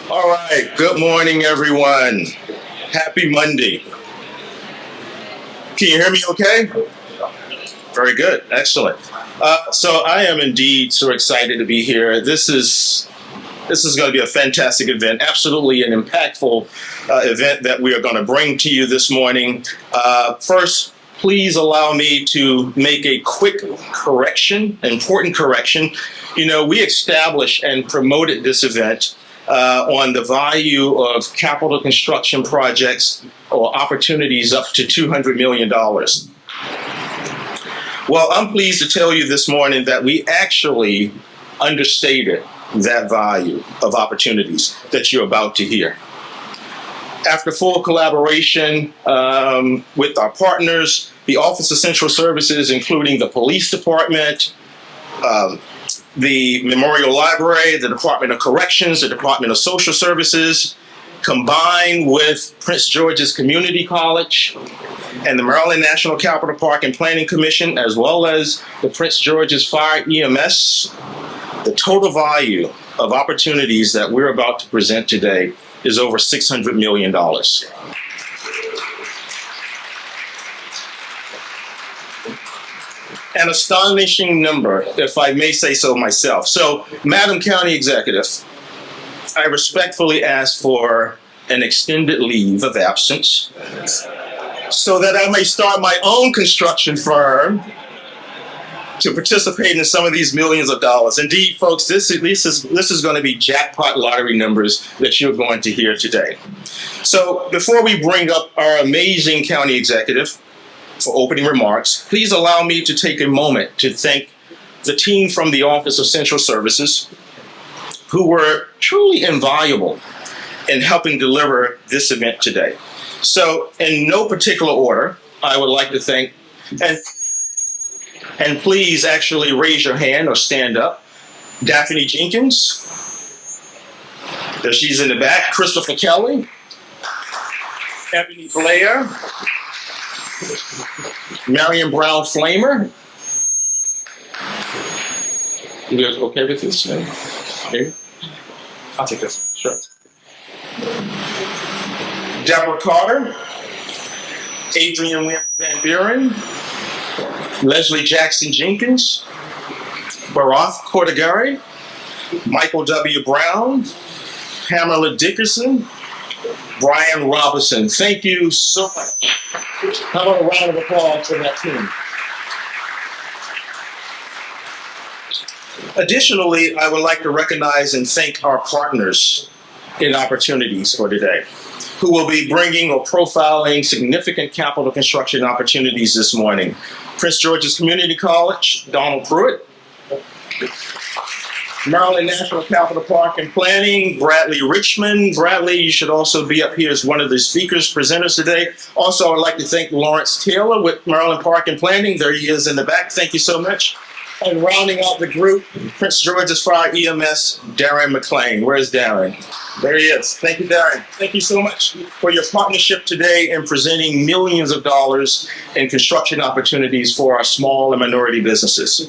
All right, good morning, everyone. Happy Monday. Can you hear me okay? Very good, excellent. So I am indeed so excited to be here. This is going to be a fantastic event, absolutely an impactful event that we are going to bring to you this morning. First, please allow me to make a quick correction, important correction. You know, we established and promoted this event on the value of capital construction projects or opportunities up to $200 million. Well, I'm pleased to tell you this morning that we actually understated that value of opportunities that you're about to hear. After full collaboration with our partners, the Office of Central Services, including the Police Department, the Memorial Library, the Department of Corrections, the Department of Social Services, combined with Prince George's Community College and the Maryland National Capital Park and Planning Commission, as well as the Prince George's Fire EMS, the total value of opportunities that we're about to present today is over $600 million. An astonishing number, if I may say so myself. So, Madam County Executive, I respectfully ask for an extended leave of absence so that I may start my own construction firm to participate in some of these millions of dollars. Indeed, folks, this is going to be jackpot lottery numbers that you're going to hear today. So before we bring up our amazing county executive for opening remarks, please allow me to take a moment to thank the team from the Office of Central Services who were truly invaluable in helping deliver this event today. So in no particular order, I would like to thank, and please actually raise your hand or stand up, Daphne Jenkins, there she's in the back, Christopher Kelly, Ebony Blair, Marion Brown Flamer. You guys okay with this? Okay. I'll take this, sure. Deborah Carter, Adrian Van Buren, Leslie Jackson Jenkins, Barath Cordigari, Michael W. Brown, Pamela Dickerson, Brian Robinson. Thank you so much. How about a round of applause for that team? Additionally, I would like to recognize and thank our partners in opportunities for today, who will be bringing or profiling significant capital construction opportunities this morning. Prince George's Community College, Donald Pruitt. Maryland National Capital Park and Planning, Bradley Richmond. Bradley, you should also be up here as one of the speakers, presenters today. Also, I'd like to thank Lawrence Taylor with Maryland Park and Planning. There he is in the back. Thank you so much. And rounding out the group, Prince George's Fire EMS, Darren McLean. Where's Darren? There he is. Thank you, Darren. Thank you so much for your partnership today in presenting millions of dollars in construction opportunities for our small and minority businesses.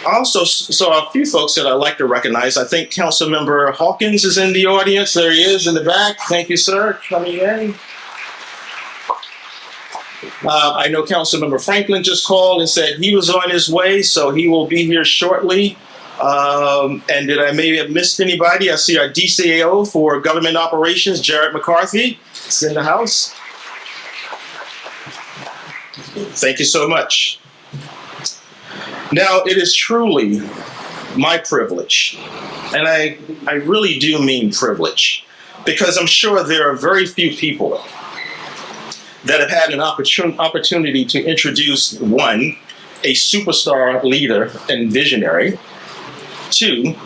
Also, a few folks that I'd like to recognize. I think Councilmember Hawkins is in the audience. There he is in the back. Thank you, sir, coming in. I know Councilmember Franklin just called and said he was on his way, so he will be here shortly. And did I maybe have missed anybody? I see our DCAO for Government Operations, Jared McCarthy, is in the house. Thank you so much. Now, it is truly my privilege, and I really do mean privilege, because I'm sure there are very few people that have had an opportunity to introduce, one, a superstar leader and visionary, two,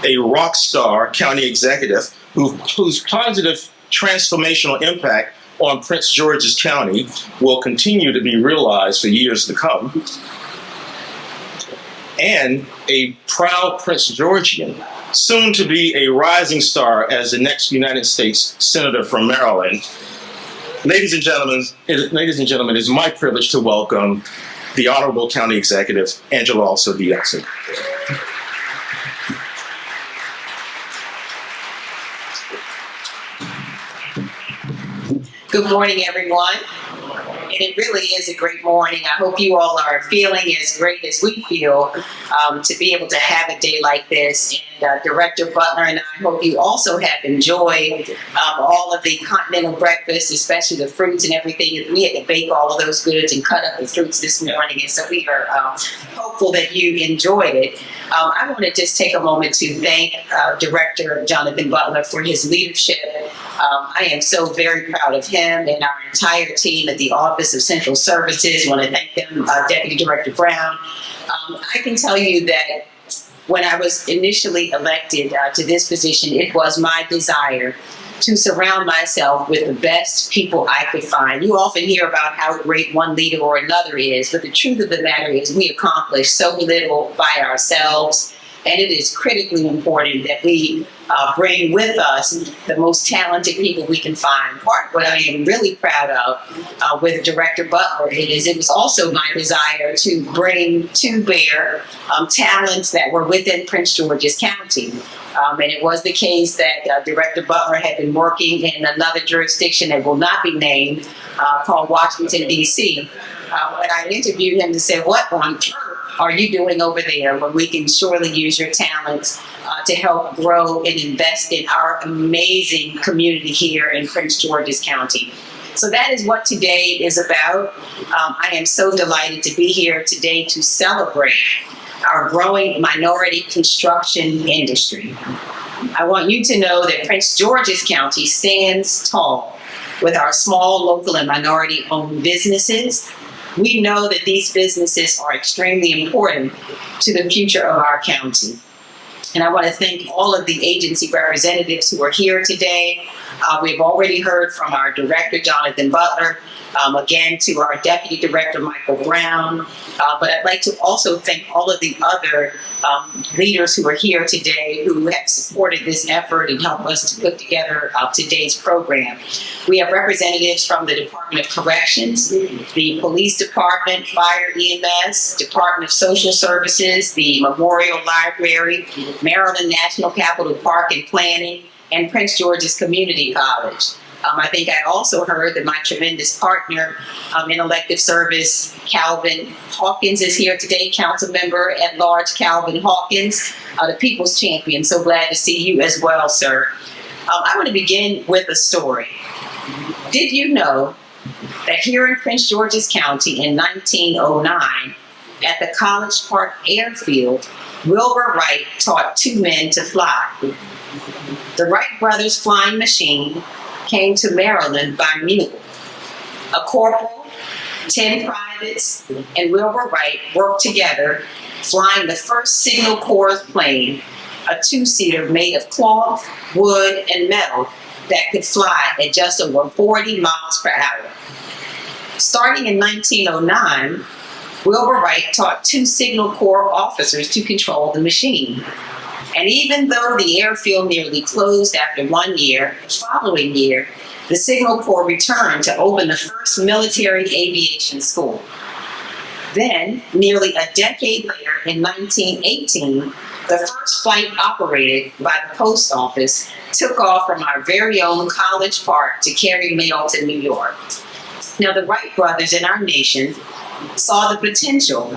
a rock star county executive whose positive transformational impact on Prince George's County will continue to be realized for years to come, and a proud Prince Georgian, soon to be a rising star as the next United States Senator from Maryland. Ladies and gentlemen, it is my privilege to welcome the Honorable County Executive, Angela Also Diaz. Good morning, everyone. And it really is a great morning. I hope you all are feeling as great as we feel to be able to have a day like this. And Director Butler and I hope you also have enjoyed all of the continental breakfast, especially the fruits and everything. We had to bake all of those goods and cut up the fruits this morning. And so we are hopeful that you enjoyed it. I want to just take a moment to thank Director Jonathan Butler for his leadership. I am so very proud of him and our entire team at the Office of Central Services. I want to thank them, Deputy Director Brown. I can tell you that when I was initially elected to this position, it was my desire to surround myself with the best people I could find. You often hear about how great one leader or another is, but the truth of the matter is we accomplish so little by ourselves, and it is critically important that we bring with us the most talented people we can find. Part of what I am really proud of with Director Butler is it was also my desire to bring to bear talents that were within Prince George's County. And it was the case that Director Butler had been working in another jurisdiction that will not be named called Washington, D.C. When I interviewed him to say, what on earth are you doing over there when we can surely use your talents to help grow and invest in our amazing community here in Prince George's County? So that is what today is about. I am so delighted to be here today to celebrate our growing minority construction industry. I want you to know that Prince George's County stands tall with our small, local, and minority-owned businesses. We know that these businesses are extremely important to the future of our county. And I want to thank all of the agency representatives who are here today. We've already heard from our Director, Jonathan Butler, again to our Deputy Director, Michael Brown. But I'd like to also thank all of the other leaders who are here today who have supported this effort and helped us to put together today's program. We have representatives from the Department of Corrections, the Police Department, Fire EMS, Department of Social Services, the Memorial Library, Maryland National Capital Park and Planning, and Prince George's Community College. I think I also heard that my tremendous partner in elective service, Calvin Hawkins, is here today, Council Member at Large Calvin Hawkins, the People's Champion. So glad to see you as well, sir. I want to begin with a story. Did you know that here in Prince George's County in 1909, at the College Park Airfield, Wilbur Wright taught two men to fly? The Wright brothers' flying machine came to Maryland by mule. A corporal, 10 privates, and Wilbur Wright worked together, flying the first Signal Corps plane, a two-seater made of cloth, wood, and metal that could fly at just over 40 miles per hour. Starting in 1909, Wilbur Wright taught two Signal Corps officers to control the machine. And even though the airfield nearly closed after 1 year, the following year, the Signal Corps returned to open the first military aviation school. Then, nearly a decade later, in 1918, the first flight operated by the post office took off from our very own College Park to carry mail to New York. Now, the Wright brothers in our nation saw the potential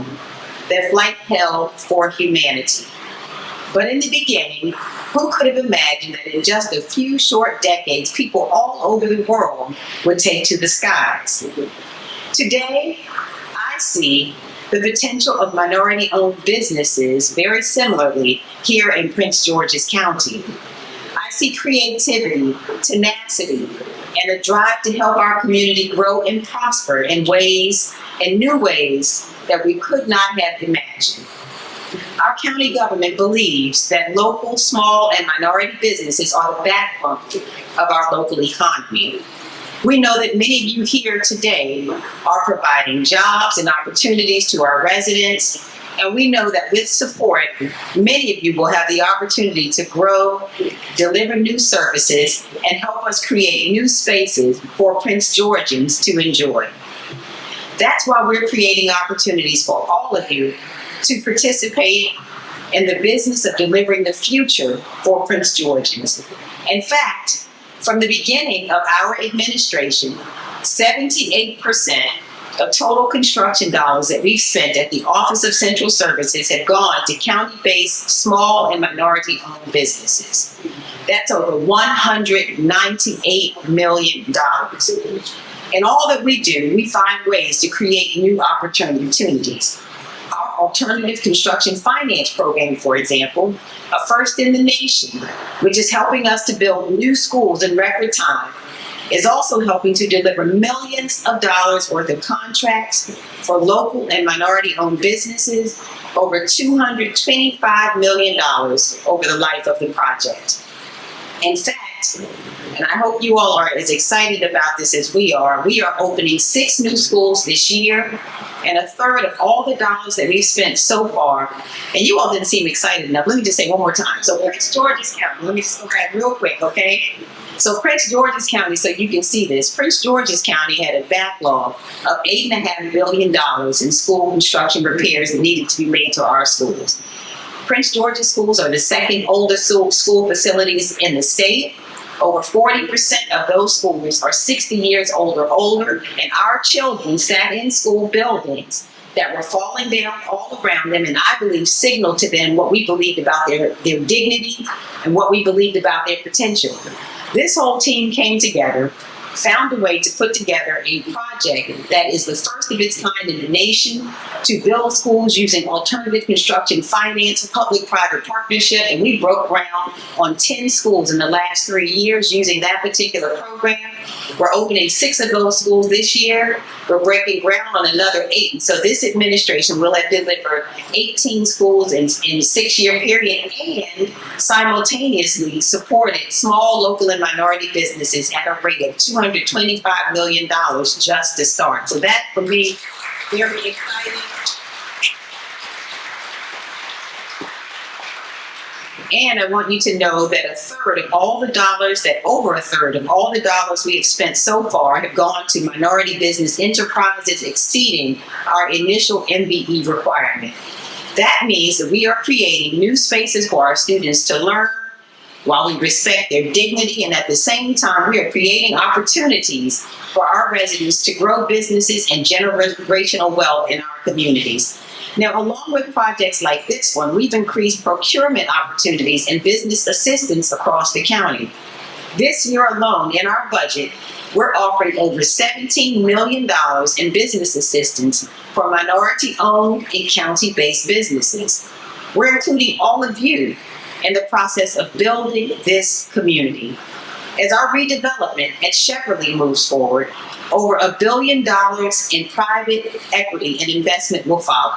that flight held for humanity. But in the beginning, who could have imagined that in just a few short decades, people all over the world would take to the skies? Today, I see the potential of minority-owned businesses very similarly here in Prince George's County. I see creativity, tenacity, and a drive to help our community grow and prosper in new ways that we could not have imagined. Our county government believes that local, small, and minority businesses are the backbone of our local economy. We know that many of you here today are providing jobs and opportunities to our residents, and we know that with support, many of you will have the opportunity to grow, deliver new services, and help us create new spaces for Prince Georgians to enjoy. That's why we're creating opportunities for all of you to participate in the business of delivering the future for Prince Georgians. In fact, From the beginning of our administration, 78% of total construction dollars that we've spent at the Office of Central Services have gone to county-based small and minority-owned businesses. That's over $198 million. In all that we do, we find ways to create new opportunities. Our alternative construction finance program, for example, a first in the nation, which is helping us to build new schools in record time, is also helping to deliver millions of dollars worth of contracts for local and minority-owned businesses, over $225 million over the life of the project. In fact, and I hope you all are as excited about this as we are opening 6 new schools this year, and a third of all the dollars that we've spent so far, and you all didn't seem excited enough. Let me just say one more time. So Prince George's County, let me just go back real quick, okay? So Prince George's County, so you can see this, Prince George's County had a backlog of $8.5 billion in school construction repairs that needed to be made to our schools. Prince George's schools are the second oldest school facilities in the state. Over 40% of those schools are 60 years old or older, and our children sat in school buildings that were falling down all around them, and I believe signaled to them what we believed about their dignity and what we believed about their potential. This whole team came together, found a way to put together a project that is the first of its kind in the nation to build schools using alternative construction finance, public-private partnership, and we broke ground on 10 schools in the last 3 years using that particular program. We're opening 6 of those schools this year. We're breaking ground on another 8. And so this administration will have delivered 18 schools in a 6-year period and simultaneously supported small, local, and minority businesses at a rate of $225 million just to start. So that, for me, very exciting. And I want you to know that over a third of all the dollars we have spent so far have gone to minority business enterprises, exceeding our initial MBE requirement. That means that we are creating new spaces for our students to learn while we respect their dignity, and at the same time, we are creating opportunities for our residents to grow businesses and generational wealth in our communities. Now, along with projects like this one, we've increased procurement opportunities and business assistance across the county. This year alone, in our budget, we're offering over $17 million in business assistance for minority-owned and county-based businesses. We're including all of you in the process of building this community. As our redevelopment at Cheverly moves forward, over $1 billion in private equity and investment will follow.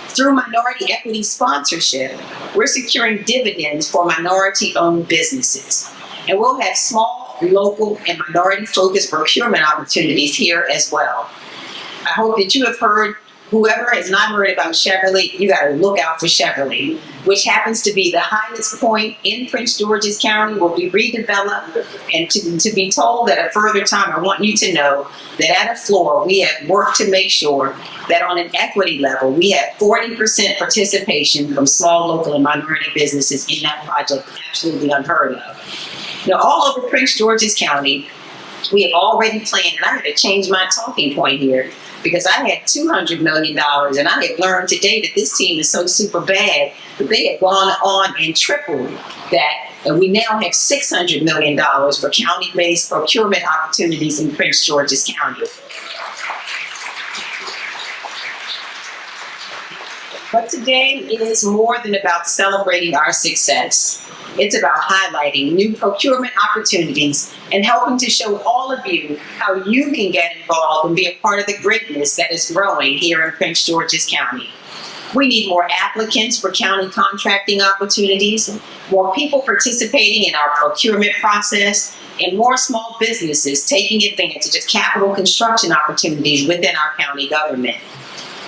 Through minority equity sponsorship, we're securing dividends for minority-owned businesses. And we'll have small, local, and minority-focused procurement opportunities here as well. I hope that you have heard, whoever has not heard about Cheverly, you got to look out for Cheverly, which happens to be the highest point in Prince George's County, will be redeveloped. And to be told at a further time, I want you to know that at a floor, we have worked to make sure that on an equity level, we have 40% participation from small, local, and minority businesses in that project, absolutely unheard of. Now, all over Prince George's County, we have already planned, and I had to change my talking point here, because I had $200 million, and I had learned today that this team is so super bad that they had gone on and tripled that, and we now have $600 million for county-based procurement opportunities in Prince George's County. But today is more than about celebrating our success. It's about highlighting new procurement opportunities and helping to show all of you how you can get involved and be a part of the greatness that is growing here in Prince George's County. We need more applicants for county contracting opportunities, more people participating in our procurement process, and more small businesses taking advantage of capital construction opportunities within our county government.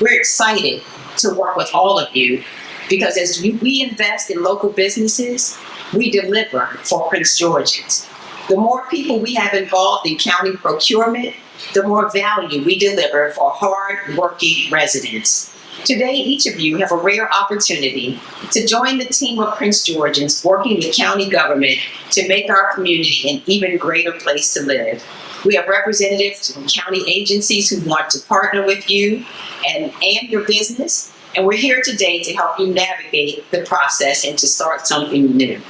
We're excited to work with all of you, because as we invest in local businesses, we deliver for Prince George's. The more people we have involved in county procurement, the more value we deliver for hard-working residents. Today, each of you have a rare opportunity to join the team of Prince Georgians working with county government to make our community an even greater place to live. We have representatives from county agencies who want to partner with you and your business, and we're here today to help you navigate the process and to start something new.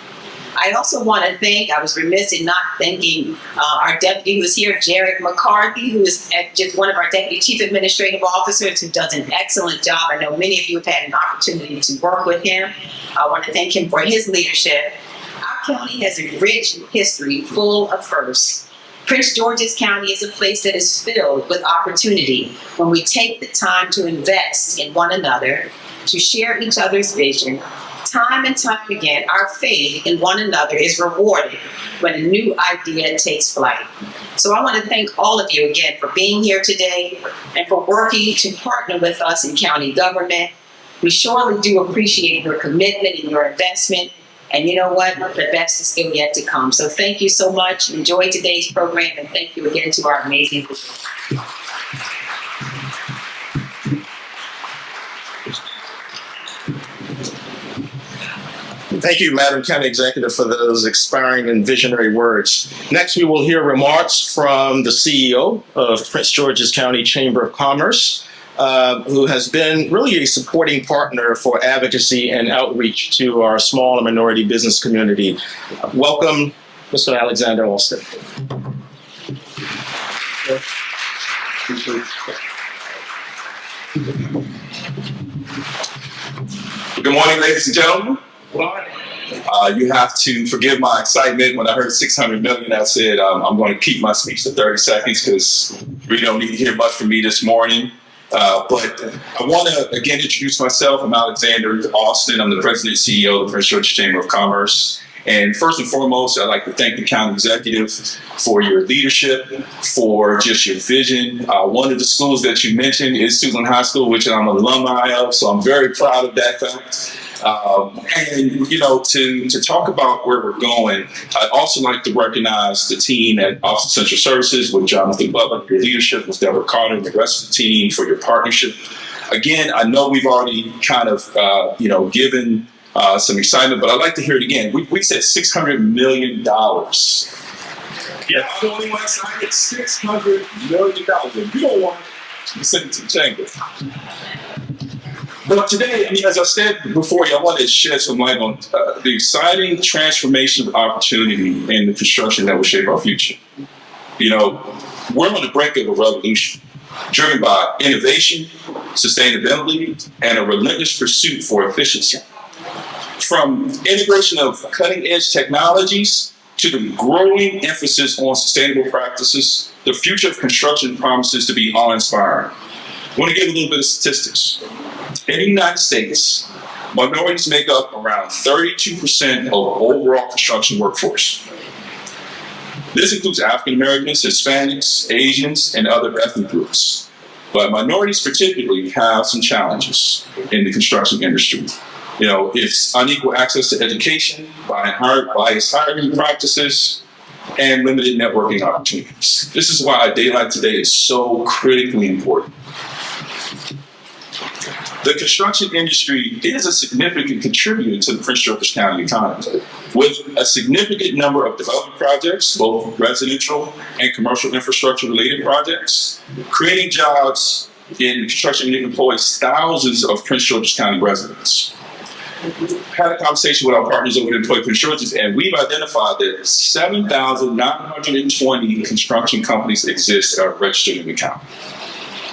I also want to thank, I was remiss in not thanking our deputy who is here, Jared McCarthy, who is just one of our deputy chief administrative officers who does an excellent job. I know many of you have had an opportunity to work with him. I want to thank him for his leadership. Our county has a rich history full of firsts. Prince George's County is a place that is filled with opportunity when we take the time to invest in one another, to share each other's vision. Time and time again, our faith in one another is rewarded when a new idea takes flight. So I want to thank all of you again for being here today and for working to partner with us in county government. We surely do appreciate your commitment and your investment. And you know what? The best is still yet to come. So thank you so much. Enjoy today's program, and thank you again to our amazing people. Thank you, Madam County Executive, for those inspiring and visionary words. Next, we will hear remarks from the CEO of Prince George's County Chamber of Commerce, who has been really a supporting partner for advocacy and outreach to our small and minority business community. Welcome, Mr. Alexander Alston. Good morning, ladies and gentlemen. You have to forgive my excitement. When I heard 600 million, I said I'm going to keep my speech to 30 seconds because we don't need to hear much from me this morning. But I want to again introduce myself. I'm Alexander Alston. I'm the president and CEO of the Prince George's Chamber of Commerce. And first and foremost, I'd like to thank the county executive for your leadership, for just your vision. One of the schools that you mentioned is Suitland High School, which I'm an alumni of, so I'm very proud of that fact. And, you know, to talk about where we're going, I'd also like to recognize the team at Office of Central Services with Jonathan Butler, your leadership, with Deborah Carter and the rest of the team for your partnership. Again, I know we've already kind of, given some excitement, but I'd like to hear it again. We said $600 million. Yeah, I'm the only one excited. $600 million. If you don't want it, you send it to the chamber. But today, as I said before, I want to shed some light on the exciting transformation of opportunity in the construction that will shape our future. You know, we're on the brink of a revolution driven by innovation, sustainability, and a relentless pursuit for efficiency. From integration of cutting-edge technologies to the growing emphasis on sustainable practices, the future of construction promises to be awe-inspiring. I want to give a little bit of statistics. In the United States, minorities make up around 32% of overall construction workforce. This includes African Americans, Hispanics, Asians, and other ethnic groups. But minorities particularly have some challenges in the construction industry. You know, it's unequal access to education, biased hiring practices, and limited networking opportunities. This is why a day like today is so critically important. The construction industry is a significant contributor to the Prince George's County economy, with a significant number of development projects, both residential and commercial infrastructure related projects, creating jobs in construction that employs thousands of Prince George's County residents. Had a conversation with our partners over at Employ Prince George's, and we've identified that 7,920 construction companies exist that are registered in the county.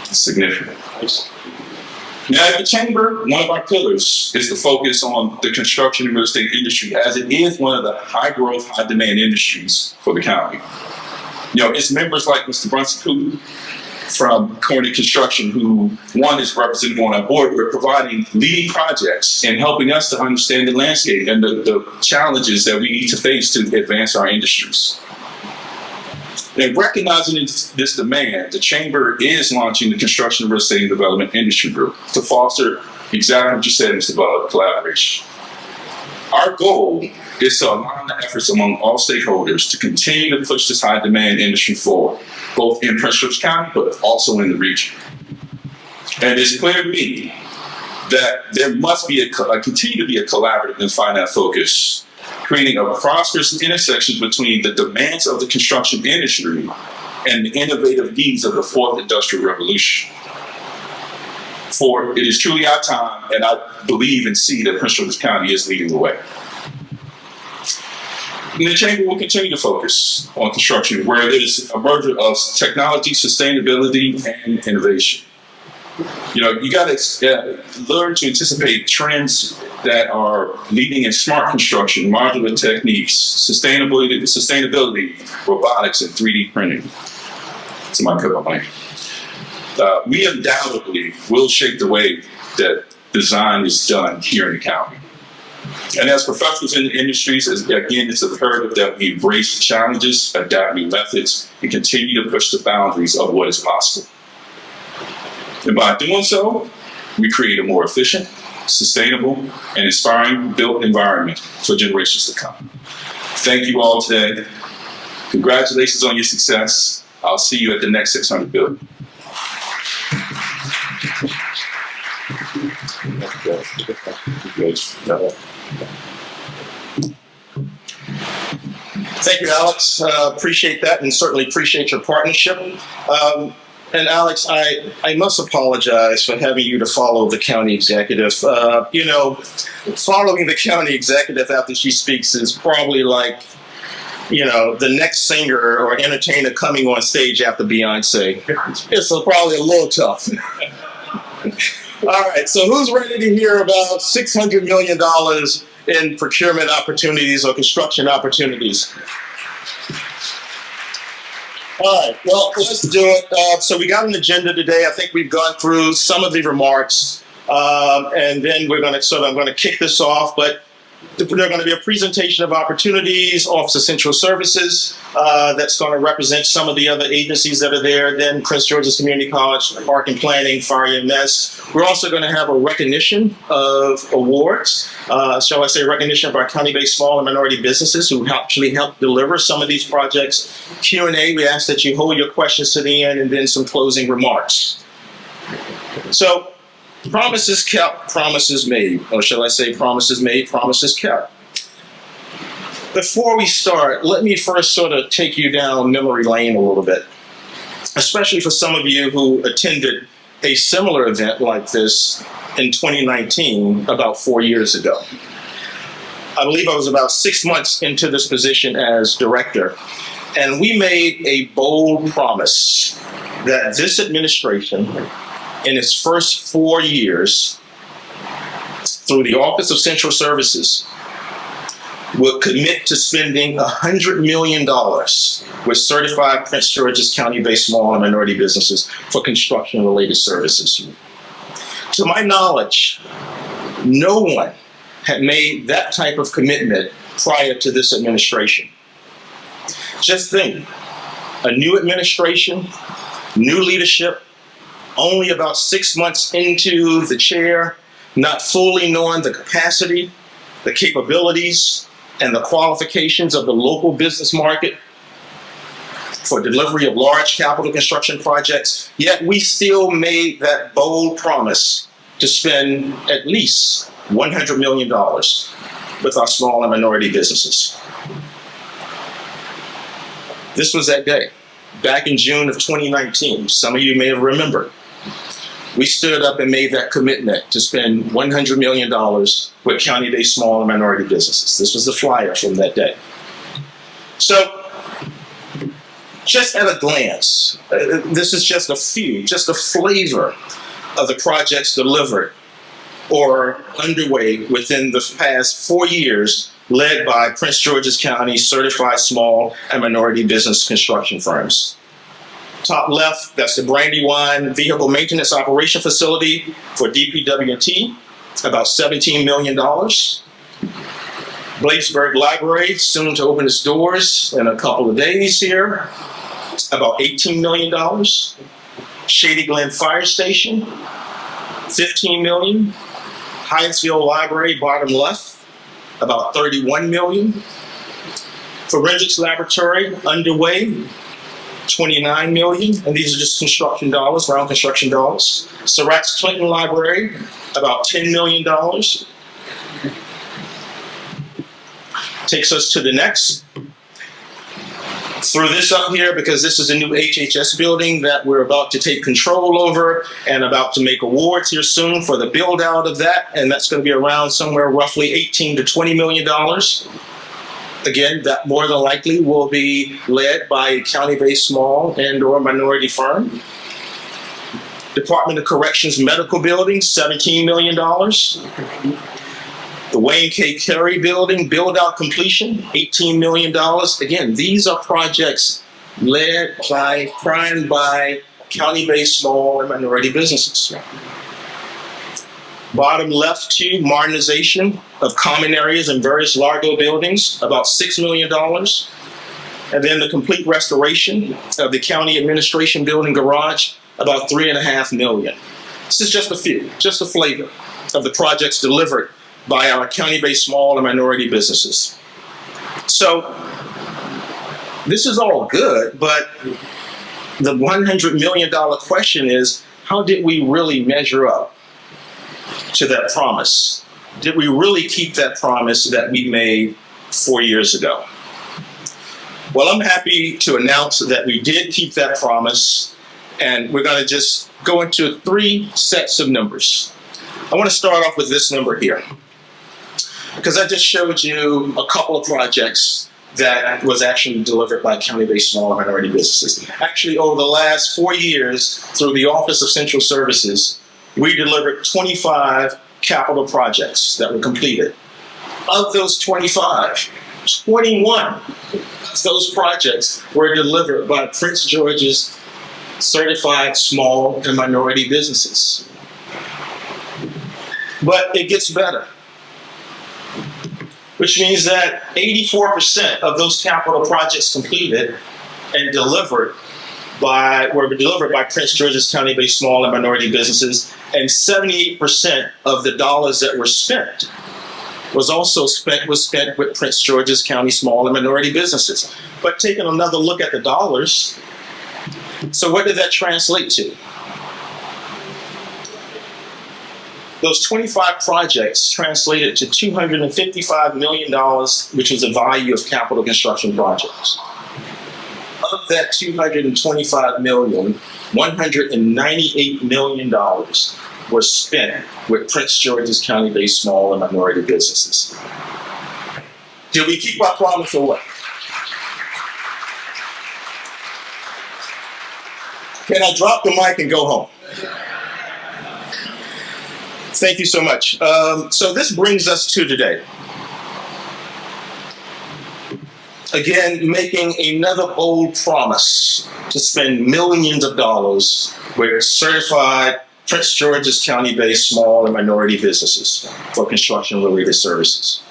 Significant. Now, at the Chamber, one of our pillars is to focus on the construction and real estate industry, as it is one of the high-growth, high-demand industries for the county. You know, it's members like Mr. Brunson Cooper from Corning Construction, who, one, is representative on our board. We're providing leading projects and helping us to understand the landscape and the challenges that we need to face to advance our industries. And recognizing this demand, the Chamber is launching the Construction, Real Estate, and Development Industry Group to foster exactly what you said, Mr. Butler, collaboration. Our goal is to align the efforts among all stakeholders to continue to push this high-demand industry forward, both in Prince George's County, but also in the region. And it's clear to me that there must be continue to be a collaborative and finite focus, creating a prosperous intersection between the demands of the construction industry and the innovative needs of the fourth industrial revolution. For it is truly our time, and I believe and see that Prince George's County is leading the way. And the Chamber will continue to focus on construction where there's a merger of technology, sustainability, and innovation. You know, you got to learn to anticipate trends that are leading in smart construction, modular techniques, sustainability, robotics, and 3D printing. To my cover, we undoubtedly will shape the way that design is done here in the county. And as professionals in the industries, again, it's imperative that we embrace the challenges, adapt new methods, and continue to push the boundaries of what is possible. And by doing so, we create a more efficient, sustainable, and inspiring built environment for generations to come. Thank you all today. Congratulations on your success. I'll see you at the next 600 building. Thank you, Alex. Appreciate that, and certainly appreciate your partnership. And Alex, I must apologize for having you to follow the county executive. You know, following the county executive after she speaks is probably like, you know, the next singer or entertainer coming on stage after Beyonce. It's probably a little tough. All right, so who's ready to hear about $600 million in procurement opportunities or construction opportunities? All right, well, let's do it. So we got an agenda today. I think we've gone through some of the remarks, and then I'm going to kick this off, but there's going to be a presentation of opportunities, Office of Central Services, that's going to represent some of the other agencies that are there, then Prince George's Community College, Park and Planning, Fire EMS. We're also going to have a recognition of awards, shall I say recognition of our county-based small and minority businesses who actually helped deliver some of these projects. Q&A, we ask that you hold your questions to the end, and then some closing remarks. So, promises kept, promises made, or shall I say promises made, promises kept. Before we start, let me first sort of take you down memory lane a little bit, especially for some of you who attended a similar event like this in 2019, about 4 years ago. I believe I was about 6 months into this position as director, and we made a bold promise that this administration, in its first 4 years, through the Office of Central Services, will commit to spending $100 million with certified Prince George's County-based small and minority businesses for construction-related services. To my knowledge, no one had made that type of commitment prior to this administration. Just think, a new administration, new leadership, only about 6 months into the chair, not fully knowing the capacity, the capabilities, and the qualifications of the local business market for delivery of large capital construction projects, yet we still made that bold promise to spend at least $100 million with our small and minority businesses. This was that day, back in June of 2019. Some of you may have remembered. We stood up and made that commitment to spend $100 million with county-based small and minority businesses. This was the flyer from that day. So, just at a glance, this is just a flavor of the projects delivered or underway within the past 4 years, led by Prince George's County certified small and minority business construction firms. Top left, that's the Brandywine Vehicle Maintenance Operation Facility for DPW&T, about $17 million. Bladesburg Library, soon to open its doors in a couple of days here, about $18 million. Shady Glen Fire Station, $15 million. Hyattsville Library, bottom left, about $31 million. Forensics Laboratory, underway, $29 million, and these are just construction dollars, round construction dollars. Surratt's Clinton Library, about $10 million. Takes us to the next. Throw this up here because this is a new HHS building that we're about to take control over and about to make awards here soon for the build out of that. And that's going to be around somewhere roughly $18 to $20 million. Again, that more than likely will be led by a county-based small and or minority firm. Department of Corrections Medical Building, $17 million. The Wayne K. Carey Building, build-out completion, $18 million. Again, these are projects led by, primed by county-based small and minority businesses. Bottom left two, modernization of common areas in various Largo buildings, about $6 million. And then the complete restoration of the county administration building garage, about $3.5 million. This is just a few, just a flavor of the projects delivered by our county-based small and minority businesses. So this is all good, but the $100 million question is, how did we really measure up to that promise? Did we really keep that promise that we made 4 years ago? Well, I'm happy to announce that we did keep that promise, and we're going to just go into 3 sets of numbers. I want to start off with this number here, because I just showed you a couple of projects that was actually delivered by county-based small and minority businesses. Actually, over the last 4 years, through the Office of Central Services, we delivered 25 capital projects that were completed. Of those 25, 21 of those projects were delivered by Prince George's certified small and minority businesses. But it gets better, which means that 84% of those capital projects completed and were delivered by Prince George's County-based small and minority businesses, and 78% of the dollars that were spent was spent with Prince George's County small and minority businesses. But taking another look at the dollars, so what did that translate to? Those 25 projects translated to $255 million, which was the value of capital construction projects. Of that $225 million, $198 million were spent with Prince George's County-based small and minority businesses. Did we keep our promise or what? Can I drop the mic and go home? Thank you so much. So this brings us to today. Again, making another bold promise to spend millions of dollars with certified Prince George's County-based small and minority businesses for construction-related services.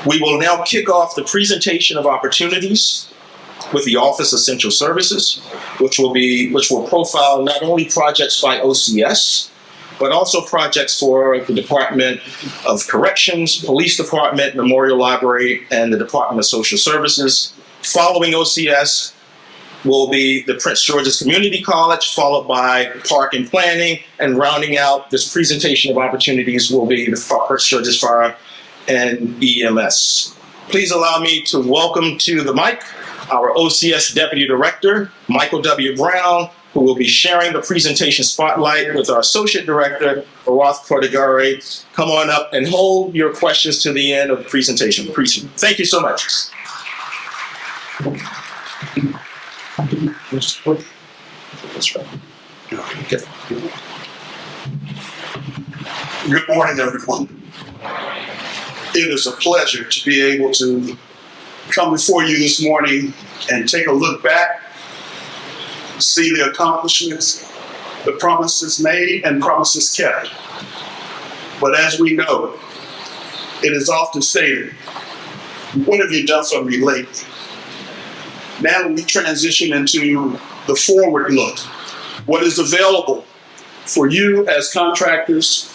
We will now kick off the presentation of opportunities with the Office of Central Services, which will profile not only projects by OCS, but also projects for the Department of Corrections, Police Department, Memorial Library, and the Department of Social Services. Following OCS will be the Prince George's Community College, followed by Park and Planning, and rounding out this presentation of opportunities will be the Prince George's Fire and EMS. Please allow me to welcome to the mic our OCS Deputy Director, Michael W. Brown, who will be sharing the presentation spotlight with our Associate Director, Arath Cordigare. Come on up and hold your questions to the end of the presentation. Thank you so much. Good morning, everyone. It is a pleasure to be able to come before you this morning and take a look back, see the accomplishments, the promises made and promises kept. But as we know, it is often stated, what have you done for me lately? Now we transition into the forward look. What is available for you as contractors,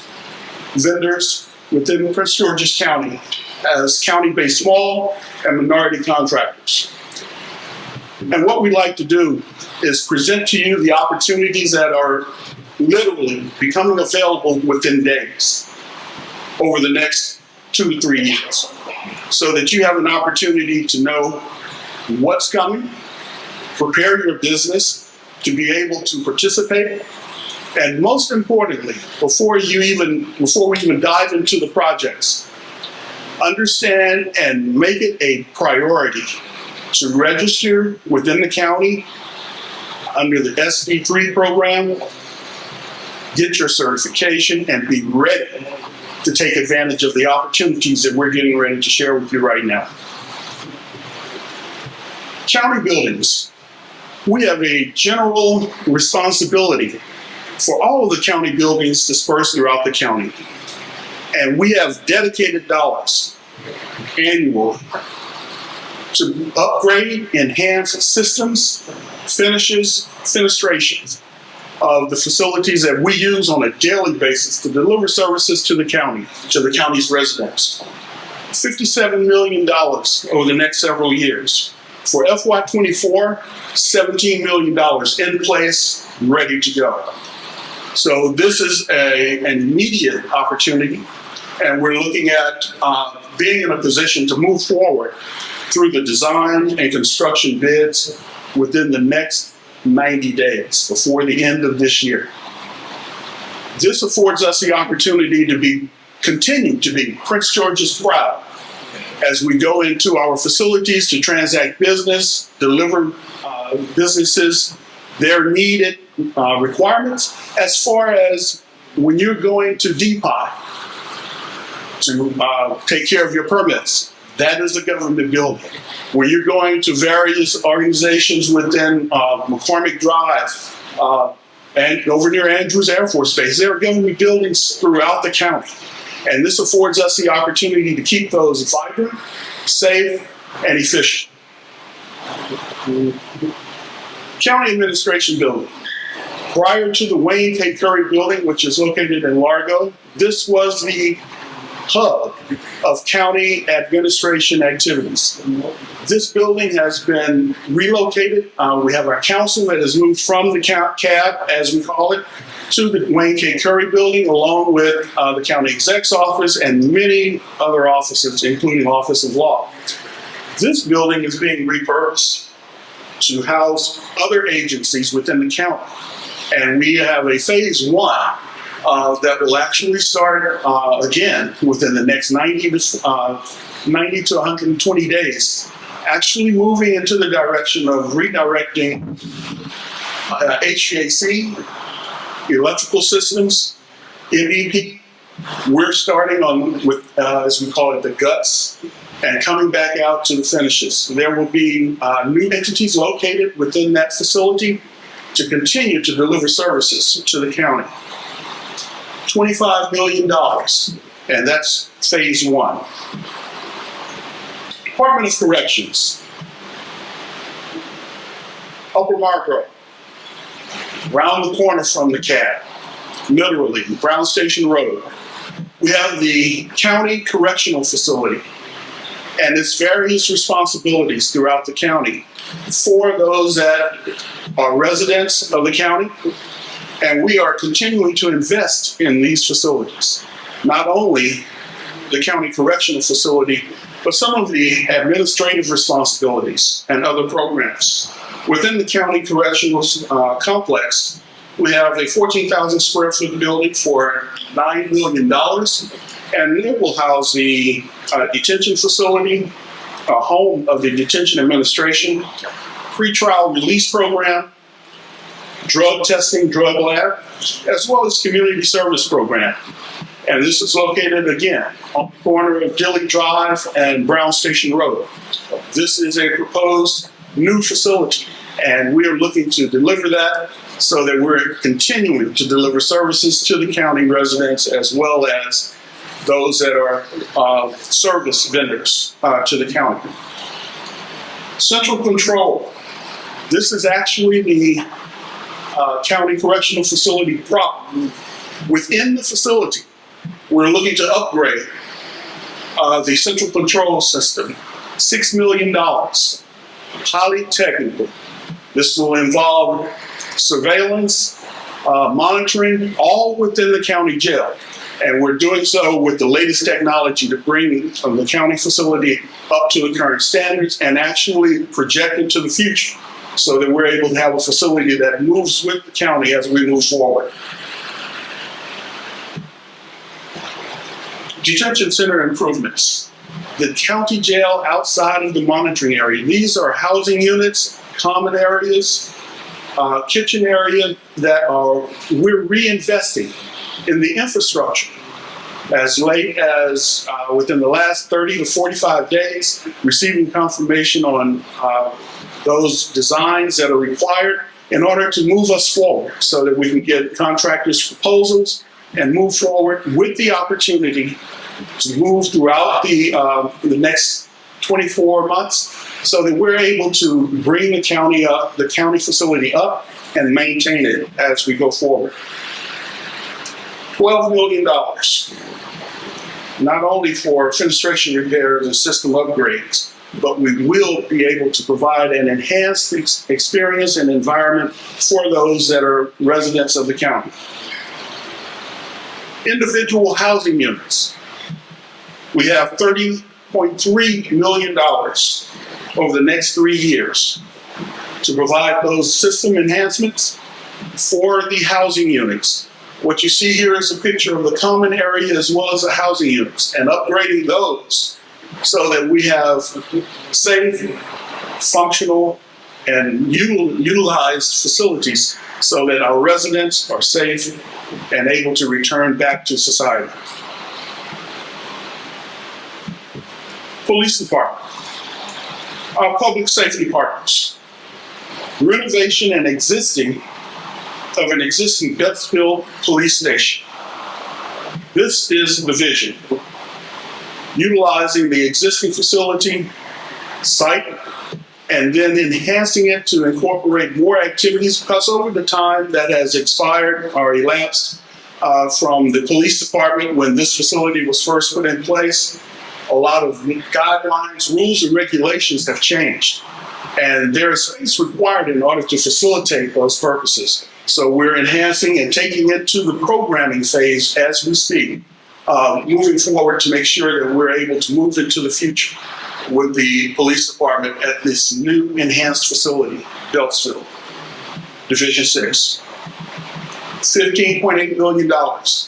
vendors within Prince George's County as county-based small and minority contractors. And what we like to do is present to you the opportunities that are literally becoming available within days over the next 2 to 3 years, so that you have an opportunity to know what's coming, prepare your business to be able to participate, and most importantly, before we even dive into the projects, understand and make it a priority to register within the county under the SB3 program, get your certification, and be ready to take advantage of the opportunities that we're getting ready to share with you right now. County buildings. We have a general responsibility for all of the county buildings dispersed throughout the county. And we have dedicated dollars annually to upgrade, enhance systems, finishes, fenestrations of the facilities that we use on a daily basis to deliver services to the county, to the county's residents. $57 million over the next several years. For FY24, $17 million in place, ready to go. So this is an immediate opportunity, and we're looking at being in a position to move forward through the design and construction bids within the next 90 days before the end of this year. This affords us the opportunity to continue to be Prince George's proud as we go into our facilities to transact business, deliver businesses their needed requirements, as far as when you're going to DPI to take care of your permits. That is a government building. When you're going to various organizations within McCormick Drive and over near Andrews Air Force Base, there are government buildings throughout the county. And this affords us the opportunity to keep those vibrant, safe, and efficient. County Administration Building. Prior to the Wayne K. Curry Building, which is located in Largo, this was the hub of county administration activities. This building has been relocated. We have our council that has moved from the CAB, as we call it, to the Wayne K. Curry Building, along with the county exec's office and many other offices, including Office of Law. This building is being repurposed to house other agencies within the county. And we have a phase one that will actually start again within the next 90 to 120 days, actually moving into the direction of redirecting HVAC, electrical systems, MEP. We're starting on with, as we call it, the guts, and coming back out to the finishes. There will be new entities located within that facility to continue to deliver services to the county. $25 million, and that's phase one. Department of Corrections, Upper Marlboro, round the corner from the CAB, literally, Brown Station Road. We have the County Correctional Facility and its various responsibilities throughout the county for those that are residents of the county. And we are continuing to invest in these facilities, not only the County Correctional Facility, but some of the administrative responsibilities and other programs. Within the County Correctional Complex, we have a 14,000 square foot building for $9 million, and it will house the detention facility, a home of the Detention Administration, pretrial release program, drug testing, drug lab, as well as community service program. And this is located again on the corner of Dilly Drive and Brown Station Road. This is a proposed new facility, and we are looking to deliver that so that we're continuing to deliver services to the county residents as well as those that are service vendors to the county. Central control. This is actually the County Correctional Facility proper. Within the facility, we're looking to upgrade the central control system, $6 million. highly technical. This will involve surveillance, monitoring, all within the county jail. And we're doing so with the latest technology to bring the county facility up to the current standards and actually project into the future so that we're able to have a facility that moves with the county as we move forward. Detention center improvements. The county jail outside of the monitoring area. These are housing units, common areas, kitchen area that we're reinvesting in the infrastructure. As late as within the last 30 to 45 days, receiving confirmation on those designs that are required in order to move us forward so that we can get contractors' proposals and move forward with the opportunity to move throughout the next 24 months so that we're able to bring the county up, the county facility up, and maintain it as we go forward. $12 million, not only for fenestration repairs and system upgrades, but we will be able to provide an enhanced experience and environment for those that are residents of the county. Individual housing units. We have $30.3 million over the next 3 years to provide those system enhancements for the housing units. What you see here is a picture of the common area as well as the housing units and upgrading those so that we have safe, functional, and utilized facilities so that our residents are safe and able to return back to society. Police department. Our public safety partners. Renovation and of an existing Bethfield police station. This is the vision. Utilizing the existing facility, site, and then enhancing it to incorporate more activities because over the time that has expired or elapsed from the police department when this facility was first put in place, a lot of guidelines, rules, and regulations have changed. And there is space required in order to facilitate those purposes. So we're enhancing and taking it to the programming phase as we speak, moving forward to make sure that we're able to move into the future with the police department at this new enhanced facility, Beltsville, Division 6. $15.8 million,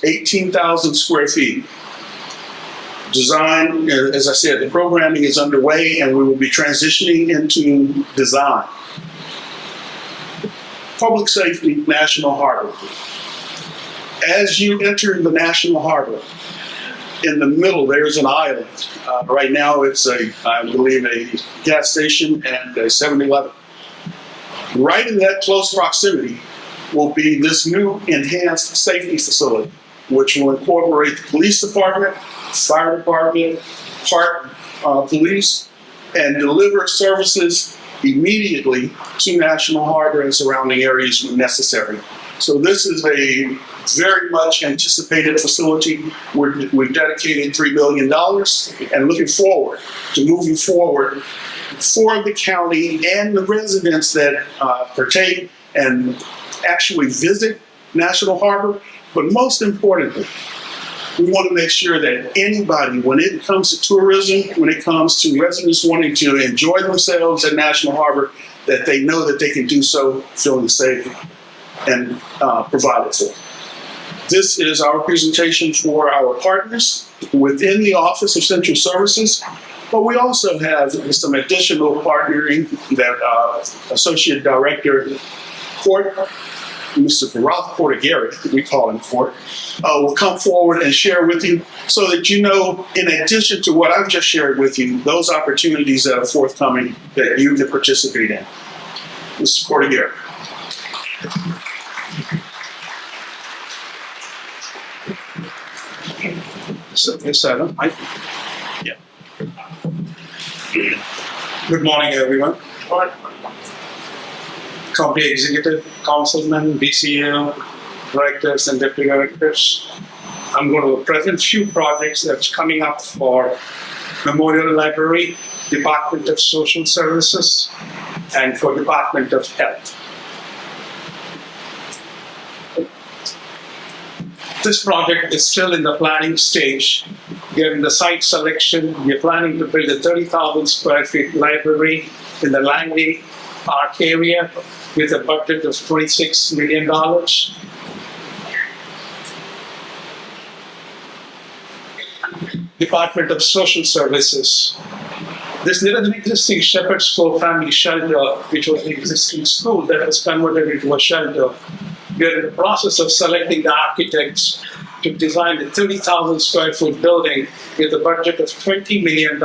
18,000 square feet. Design, as I said, the programming is underway and we will be transitioning into design. Public safety, National Harbor. As you enter the National Harbor, in the middle there's an island. Right now it's I believe a gas station and a 7-Eleven. Right in that close proximity will be this new enhanced safety facility, which will incorporate the police department, fire department, park police, and deliver services immediately to National Harbor and surrounding areas when necessary. So this is a very much anticipated facility. We've dedicated $3 million and looking forward to moving forward for the county and the residents that partake and actually visit National Harbor. But most importantly, we want to make sure that anybody, when it comes to tourism, when it comes to residents wanting to enjoy themselves at National Harbor, that they know that they can do so feeling safe and provided for. This is our presentation for our partners within the Office of Central Services, but we also have some additional partnering that Associate Director Court, Mr. Barath Portagary, we call him Court, will come forward and share with you so that you know, in addition to what I've just shared with you, those opportunities that are forthcoming that you can participate in. Mr. Portagary. So, yes, Adam. Yeah. Good morning, everyone. Company executive, councilmen, BCO, directors, and deputy directors. I'm going to present a few projects that's coming up for Memorial Library, Department of Social Services, and for Department of Health. This project is still in the planning stage. We are in the site selection. We are planning to build a 30,000 square feet library in the Langley Park area with a budget of $26 million. Department of Social Services. There is an existing Shepherd's Cove family shelter, which was an existing school that was converted into a shelter. We are in the process of selecting the architects to design a 30,000 square foot building with a budget of $20 million.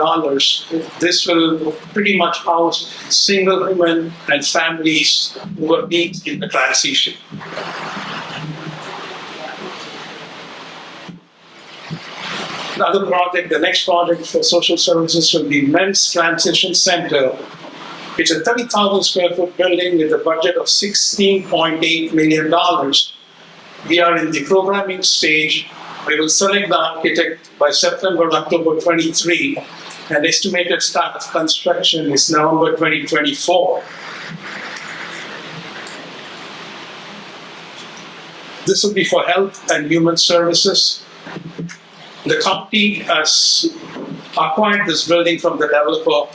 This will pretty much house single women and families who are needs in the transition. Another project, the next project for social services will be Men's Transition Center. It's a 30,000 square foot building with a budget of $16.8 million. We are in the programming stage. We will select the architect by September, October 23, and estimated start of construction is November 2024. This will be for health and human services. The company has acquired this building from the developer.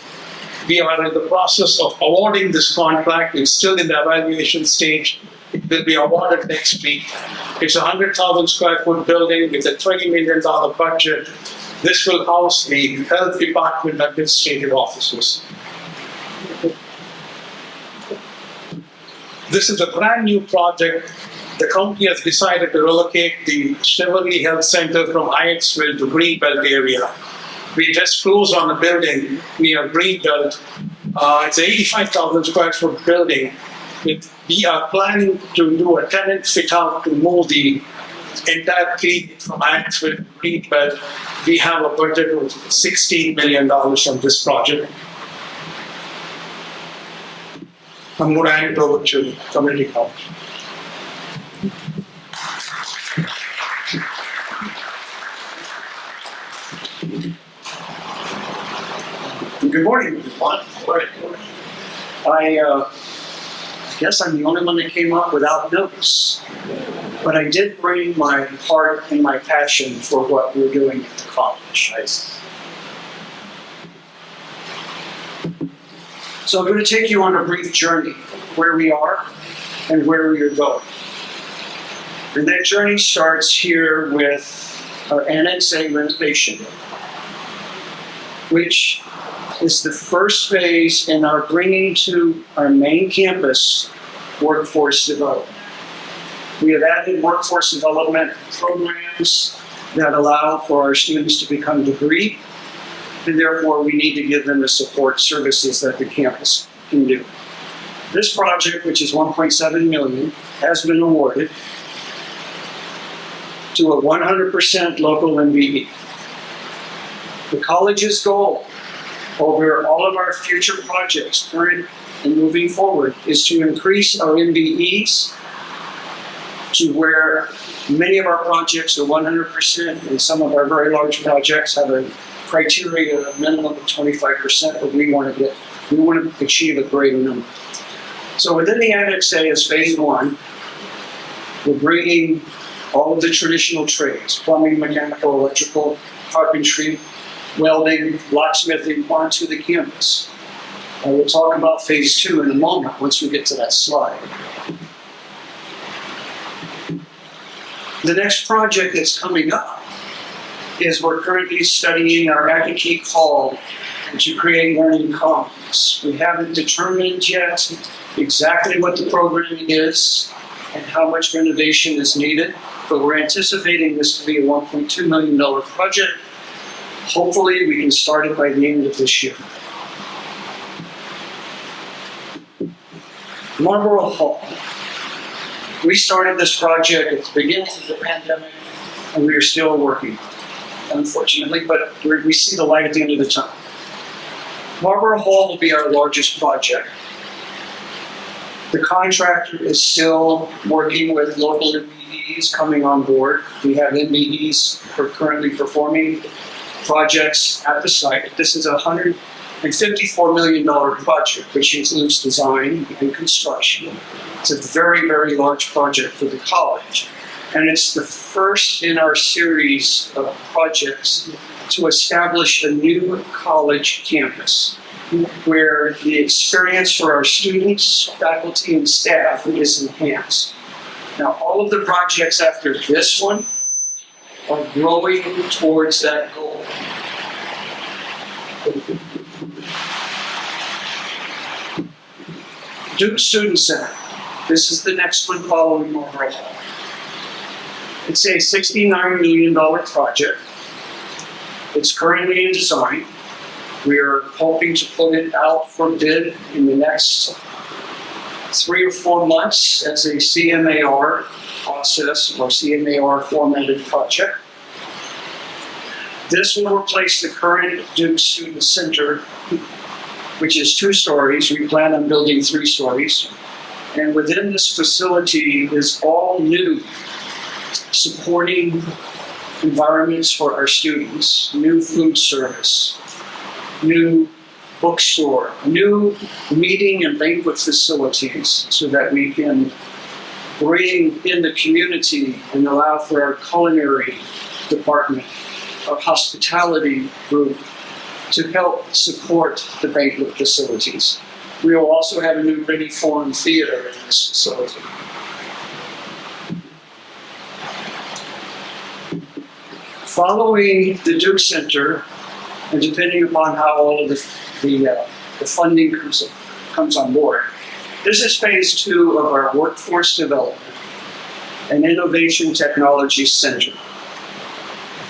We are in the process of awarding this contract. It's still in the evaluation stage. It will be awarded next week. It's a 100,000 square foot building with a $20 million budget. This will house the health department administrative offices. This is a brand new project. The company has decided to relocate the Cheverly Health Center from Hyattsville to Greenbelt area. We just closed on the building near Greenbelt. It's an 85,000 square foot building. We are planning to do a tenant fit out to move the entire clinic from Hyattsville to Greenbelt. We have a budget of $16 million on this project. I'm going to hand it over to Community College. Good morning, everyone. I guess I'm the only one that came up without notes, but I did bring my heart and my passion for what we're doing at the college. So I'm going to take you on a brief journey where we are and where we are going. And that journey starts here with our Annex A renovation, which is the first phase in our bringing to our main campus workforce development. We have added workforce development programs that allow for our students to become degreed, and therefore we need to give them the support services that the campus can do. This project, which is $1.7 million, has been awarded to a 100% local MBE. The college's goal over all of our future projects, current and moving forward, is to increase our MBEs to where many of our projects are 100%, and some of our very large projects have a criteria of a minimum of 25%, but we want to achieve a greater number. So within the Annex A is phase one. We're bringing all of the traditional trades, plumbing, mechanical, electrical, carpentry, welding, locksmithing onto the campus. We'll talk about phase two in a moment once we get to that slide. The next project that's coming up is we're currently studying our Academy Hall to create learning commons. We haven't determined yet exactly what the programming is and how much renovation is needed, but we're anticipating this to be a $1.2 million project. Hopefully, we can start it by the end of this year. Marlborough Hall. We started this project at the beginning of the pandemic, and we are still working, unfortunately, but we see the light at the end of the tunnel. Marlborough Hall will be our largest project. The contractor is still working with local MBEs coming on board. We have MBEs who are currently performing projects at the site. This is a 150 a $54 million project, which includes design and construction. It's a very, very large project for the college. And it's the first in our series of projects to establish a new college campus where the experience for our students, faculty, and staff is enhanced. Now, all of the projects after this one are growing towards that goal. Duke Student Center. This is the next one following Marlboro Hall. It's a $69 million project. It's currently in design. We are hoping to put it out for bid in the next 3 or 4 months as a CMAR process or CMAR formatted project. This will replace the current Duke Student Center, which is 2 stories. We plan on building 3 stories. And within this facility is all new supporting environments for our students, new food service, new bookstore, new meeting and banquet facilities so that we can bring in the community and allow for our culinary department, our hospitality group to help support the banquet facilities. We will also have a new Ready Forum Theater in this facility. Following the Duke Center, and depending upon how all of the funding comes on board, this is phase 2 of our Workforce Development and Innovation Technology Center.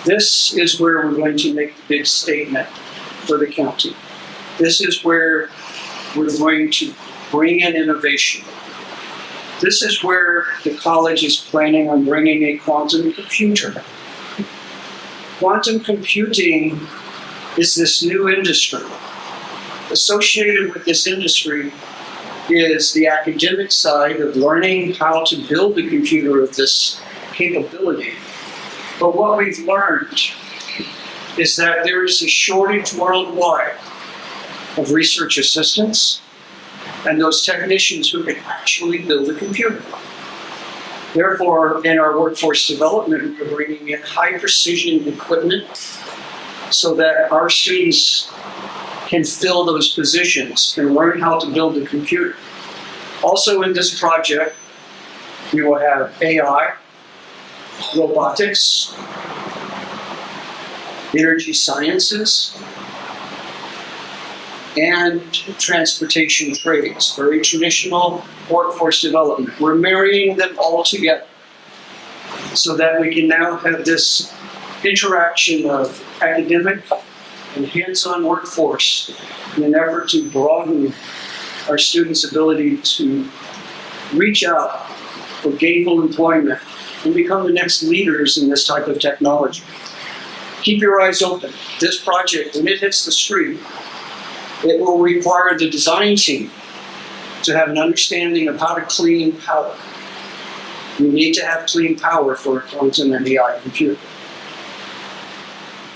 This is where we're going to make the big statement for the county. This is where we're going to bring in innovation. This is where the college is planning on bringing a quantum computer. Quantum computing is this new industry. Associated with this industry is the academic side of learning how to build a computer of this capability. But what we've learned is that there is a shortage worldwide of research assistants and those technicians who can actually build a computer. Therefore, in our workforce development, we're bringing in high precision equipment so that our students can fill those positions and learn how to build a computer. Also in this project, we will have AI, robotics, energy sciences, and transportation trades, very traditional workforce development. We're marrying them all together so that we can now have this interaction of academic and hands-on workforce in an effort to broaden our students' ability to reach out for gainful employment and become the next leaders in this type of technology. Keep your eyes open. This project, when it hits the street, it will require the design team to have an understanding of how to clean power. You need to have clean power for a quantum and AI computer.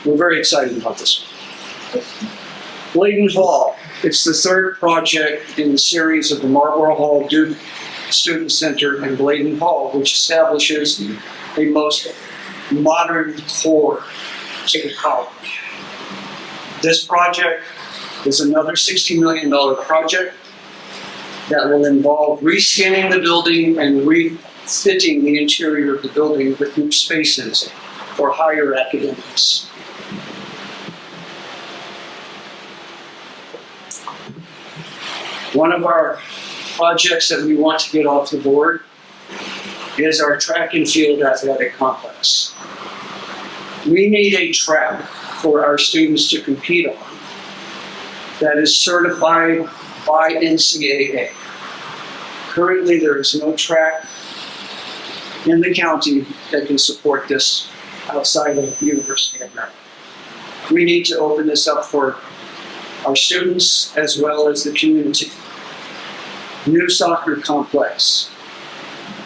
We're very excited about this one. Bladen Hall. It's the 3rd project in the series of the Marlboro Hall Duke Student Center and Bladen Hall, which establishes a most modern core to the college. This project is another $60 million project that will involve reskinning the building and refitting the interior of the building with new spaces for higher academics. One of our projects that we want to get off the board is our track and field athletic complex. We need a track for our students to compete on that is certified by NCAA. Currently, there is no track in the county that can support this outside of the University of Maryland. We need to open this up for our students as well as the community. New soccer complex,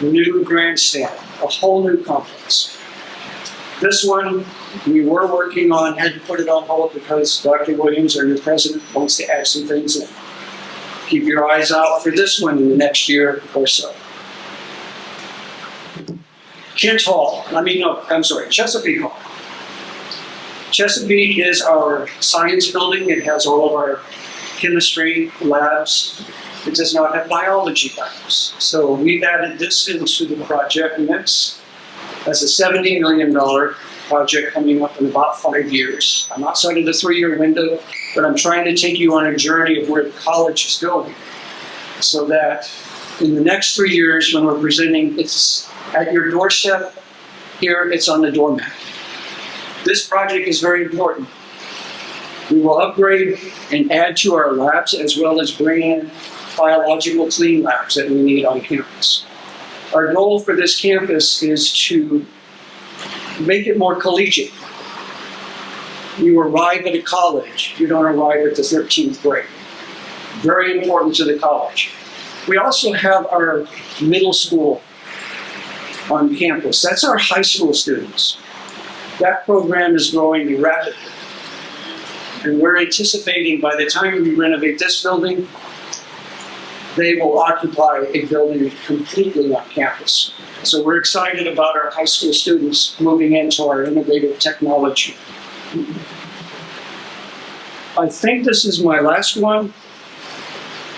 new grandstand, a whole new complex. This one, we were working on, had to put it on hold because Dr. Williams, our new president, wants to add some things in. Keep your eyes out for this one in the next year or so. Chesapeake Hall. Chesapeake is our science building. It has all of our chemistry labs. It does not have biology labs. So we've added this into the project mix as a $70 million project coming up in about 5 years. I'm outside of the 3-year window, but I'm trying to take you on a journey of where the college is going so that in the next 3 years when we're presenting, it's at your doorstep. Here, it's on the doormat. This project is very important. We will upgrade and add to our labs as well as bring in biological clean labs that we need on campus. Our goal for this campus is to make it more collegiate. You arrive at a college, you don't arrive at the 13th grade. Very important to the college. We also have our middle school on campus. That's our high school students. That program is growing rapidly. And we're anticipating by the time we renovate this building, they will occupy a building completely on campus. So we're excited about our high school students moving into our innovative technology. I think this is my last one.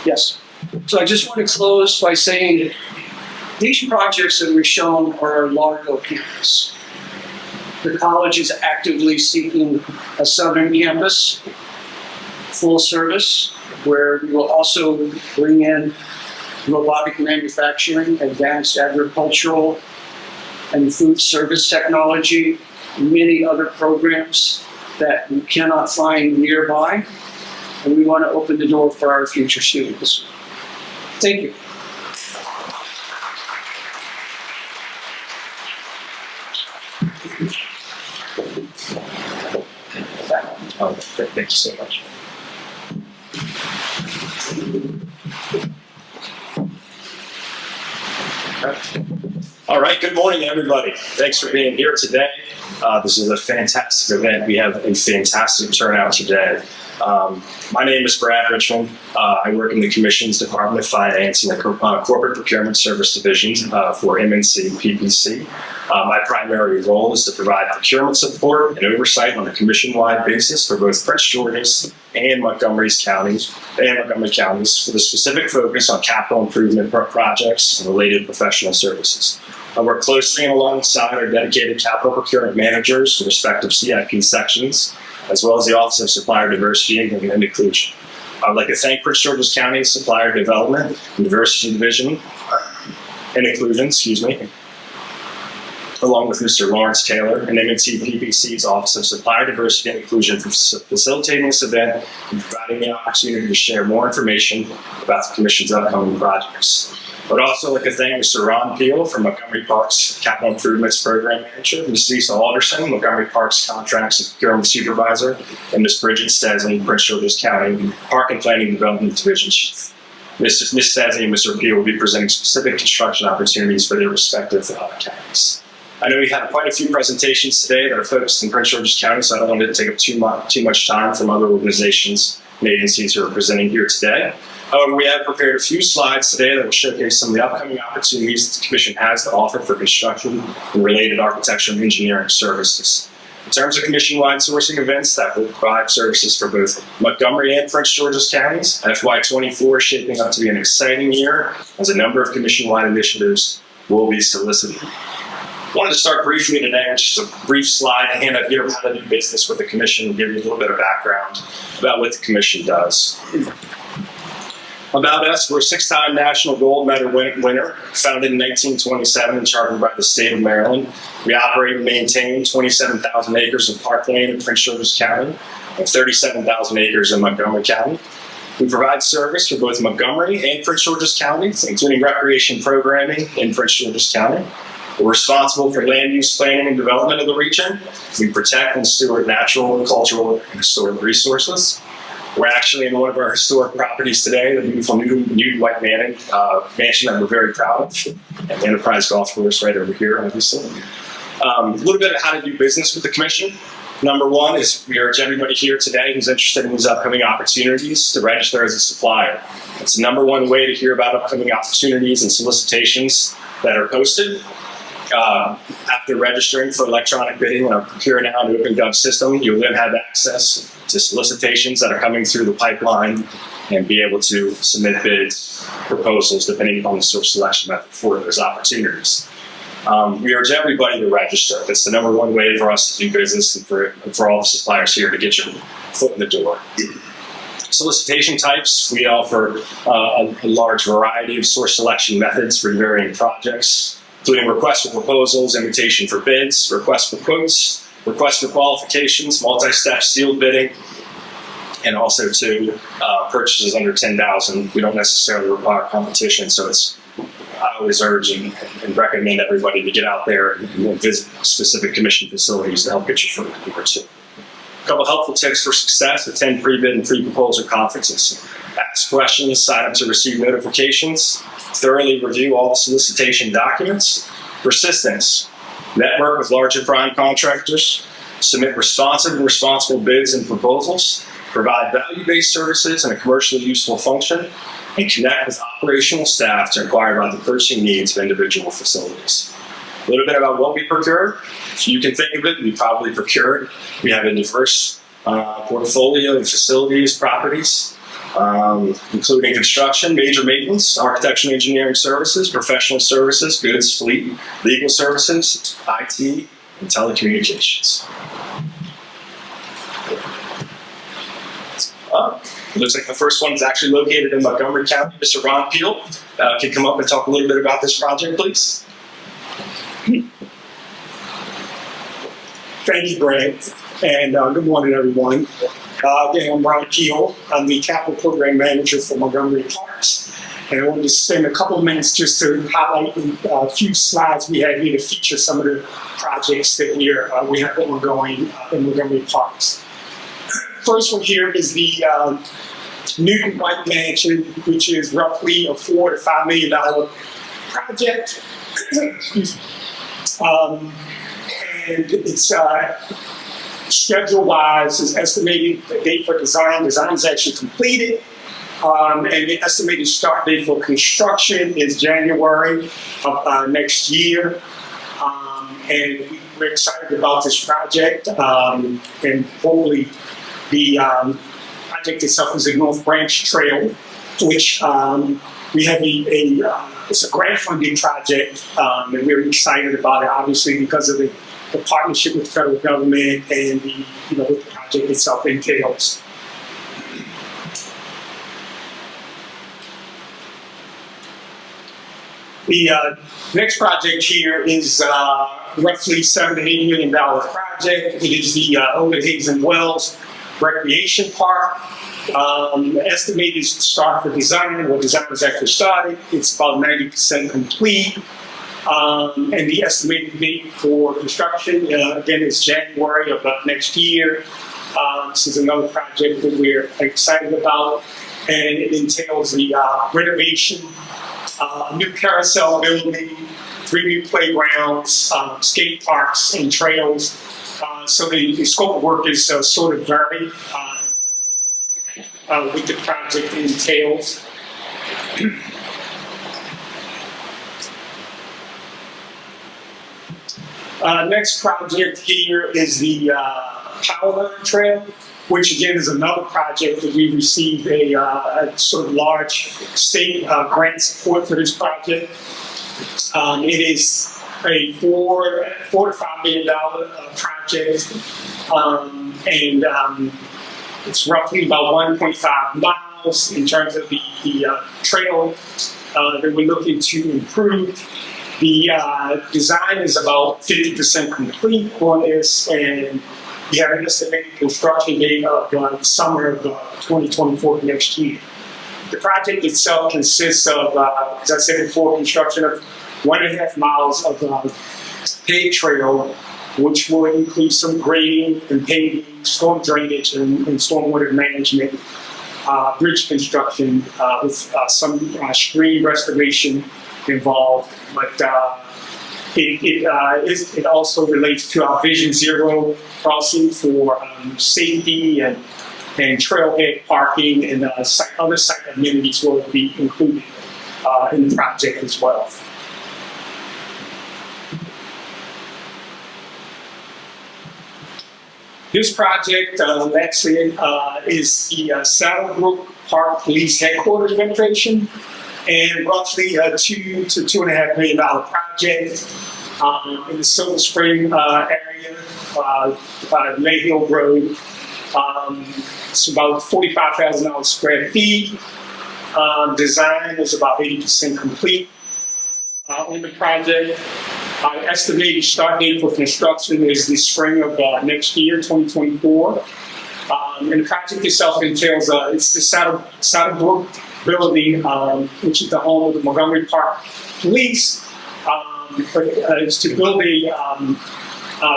Yes. So I just want to close by saying these projects that we've shown are our Largo campus. The college is actively seeking a southern campus, full service, where we will also bring in robotic manufacturing, advanced agricultural and food service technology, many other programs that we cannot find nearby. And we want to open the door for our future students. Thank you. Oh, thank you so much. All right, good morning, everybody. Thanks for being here today. This is a fantastic event. We have a fantastic turnout today. My name is Brad Richmond. I work in the Commission's Department of Finance and the Corporate Procurement Service Division for MNC PPC. My primary role is to provide procurement support and oversight on a commission-wide basis for both Prince George's and Montgomery counties with a specific focus on capital improvement projects and related professional services. I work closely alongside our dedicated capital procurement managers for respective CIP sections, as well as the Office of Supplier Diversity and Inclusion. I would like to thank Prince George's County Supplier Development and Diversity Division and Inclusion, along with Mr. Lawrence Taylor and MNC PPC's Office of Supplier Diversity and Inclusion for facilitating this event and providing the opportunity to share more information about the Commission's upcoming projects. I would also like to thank Mr. Ron Peel from Montgomery Parks Capital Improvements Program Manager, Ms. Lisa Alderson, Montgomery Parks Contracts and Procurement Supervisor, and Ms. Bridget Stesley, Prince George's County Park and Planning Development Division Chief. Ms. Stesley and Mr. Peel will be presenting specific construction opportunities for their respective counties. I know we had quite a few presentations today that are focused in Prince George's County, so I don't want to take up too much time from other organizations and agencies who are presenting here today. However, we have prepared a few slides today that will showcase some of the upcoming opportunities that the Commission has to offer for construction and related architecture and engineering services. In terms of Commission-wide sourcing events that will provide services for both Montgomery and Prince George's counties, FY24 is shaping up to be an exciting year as a number of Commission-wide initiatives will be solicited. I wanted to start briefly today with just a brief slide to hand out here how to do business with the Commission and give you a little bit of background about what the Commission does. About us, we're a 6-time National Gold Medal winner, founded in 1927 and chartered by the state of Maryland. We operate and maintain 27,000 acres of parkland in Prince George's County and 37,000 acres in Montgomery County. We provide service for both Montgomery and Prince George's counties, including recreation programming in Prince George's County. We're responsible for land use planning and development of the region. We protect and steward natural, cultural, and historic resources. We're actually in one of our historic properties today, the beautiful new White mansion that we're very proud of, and the Enterprise Golf Course right over here, obviously. A little bit of how to do business with the commission. Number one is we urge everybody here today who's interested in these upcoming opportunities to register as a supplier. It's the number one way to hear about upcoming opportunities and solicitations that are posted. After registering for electronic bidding on our Procure Now and OpenGov system, you'll then have access to solicitations that are coming through the pipeline and be able to submit bids, proposals, depending upon the source selection method for those opportunities. We urge everybody to register. That's the number one way for us to do business and for all the suppliers here to get your foot in the door. Solicitation types, we offer a large variety of source selection methods for varying projects, including request for proposals, invitation for bids, request for quotes, request for qualifications, multi-step sealed bidding, and also to purchases under $10,000. We don't necessarily require competition, so I always urge and recommend everybody to get out there and visit specific commission facilities to help get your foot in the door too. A couple helpful tips for success: attend pre-bid and pre-proposal conferences, ask questions, sign up to receive notifications, thoroughly review all the solicitation documents. Persistence, network with larger prime contractors, submit responsive and responsible bids and proposals, provide value-based services and a commercially useful function, and connect with operational staff to inquire about the purchasing needs of individual facilities. A little bit about what we procure. If you can think of it, we probably procure it. We have a diverse portfolio of facilities, properties, including construction, major maintenance, architecture and engineering services, professional services, goods, fleet, legal services, IT, and telecommunications. It looks like the first one is actually located in Montgomery County. Mr. Ron Peel can come up and talk a little bit about this project, please. Thank you, Brad, and good morning, everyone. Again, I'm Ron Peel. I'm the Capital Program Manager for Montgomery Parks, and I wanted to spend a couple of minutes just to highlight a few slides we have here to feature some of the projects that we have ongoing in Montgomery Parks. First one here is the Newton White Mansion, which is roughly a $4 to $5 million project. Excuse me. And it's schedule-wise is estimated the date for design. Design is actually completed, and the estimated start date for construction is January of next year. And we're excited about this project, and hopefully the project itself is a North Branch Trail, which we have it's a grant funding project, and we're excited about it, obviously, because of the partnership with the federal government and what the project itself entails. The next project here is roughly $7 to $8 million project. It is the Old Hazen Wells Recreation Park. Estimated start for design. Well, design was actually started. It's about 90% complete. And the estimated date for construction, again, is January of next year. This is another project that we're excited about, and it entails the renovation, new carousel building, 3 new playgrounds, skate parks, and trails. So the scope of work is sort of varied with the project entails. Next project here is the Power Line Trail, which again is another project that we received a sort of large state grant support for this project. It is a $4 to $5 million project, and it's roughly about 1.5 miles in terms of the trail that we're looking to improve. The design is about 50% complete on this, and we have an estimated construction date of the summer of 2024 next year. The project itself consists of, as I said before, construction of 1.5 miles of paved trail, which will include some grading and paving, storm drainage, and stormwater management, bridge construction with some stream restoration involved. But It also relates to our Vision Zero crossing for safety and trailhead parking and other site amenities will be included in the project as well. This project actually is the Saddlebrook Park Police Headquarters renovation, and roughly $2 to $2.5 million project in the Silver Spring area by Mayhill Road. It's about 45,000 square feet. Design is about 80% complete on the project. Our estimated start date for construction is the spring of next year, 2024. And the project itself entails, it's the Saddlebrook building, which is the home of the Montgomery Park Police. But it's to build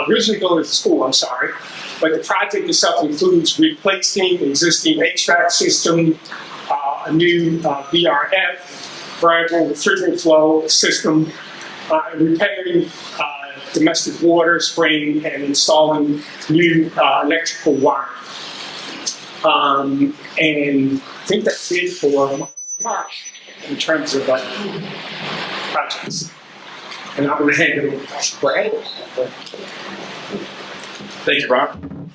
originally built as a school, I'm sorry. But the project itself includes replacing existing HVAC system, a new VRF, variable refrigerant flow system, repairing domestic water spring, and installing new electrical wiring. And I think that's it for March in terms of projects. And I'm going to hand it over to Brad. Thank you, Ron.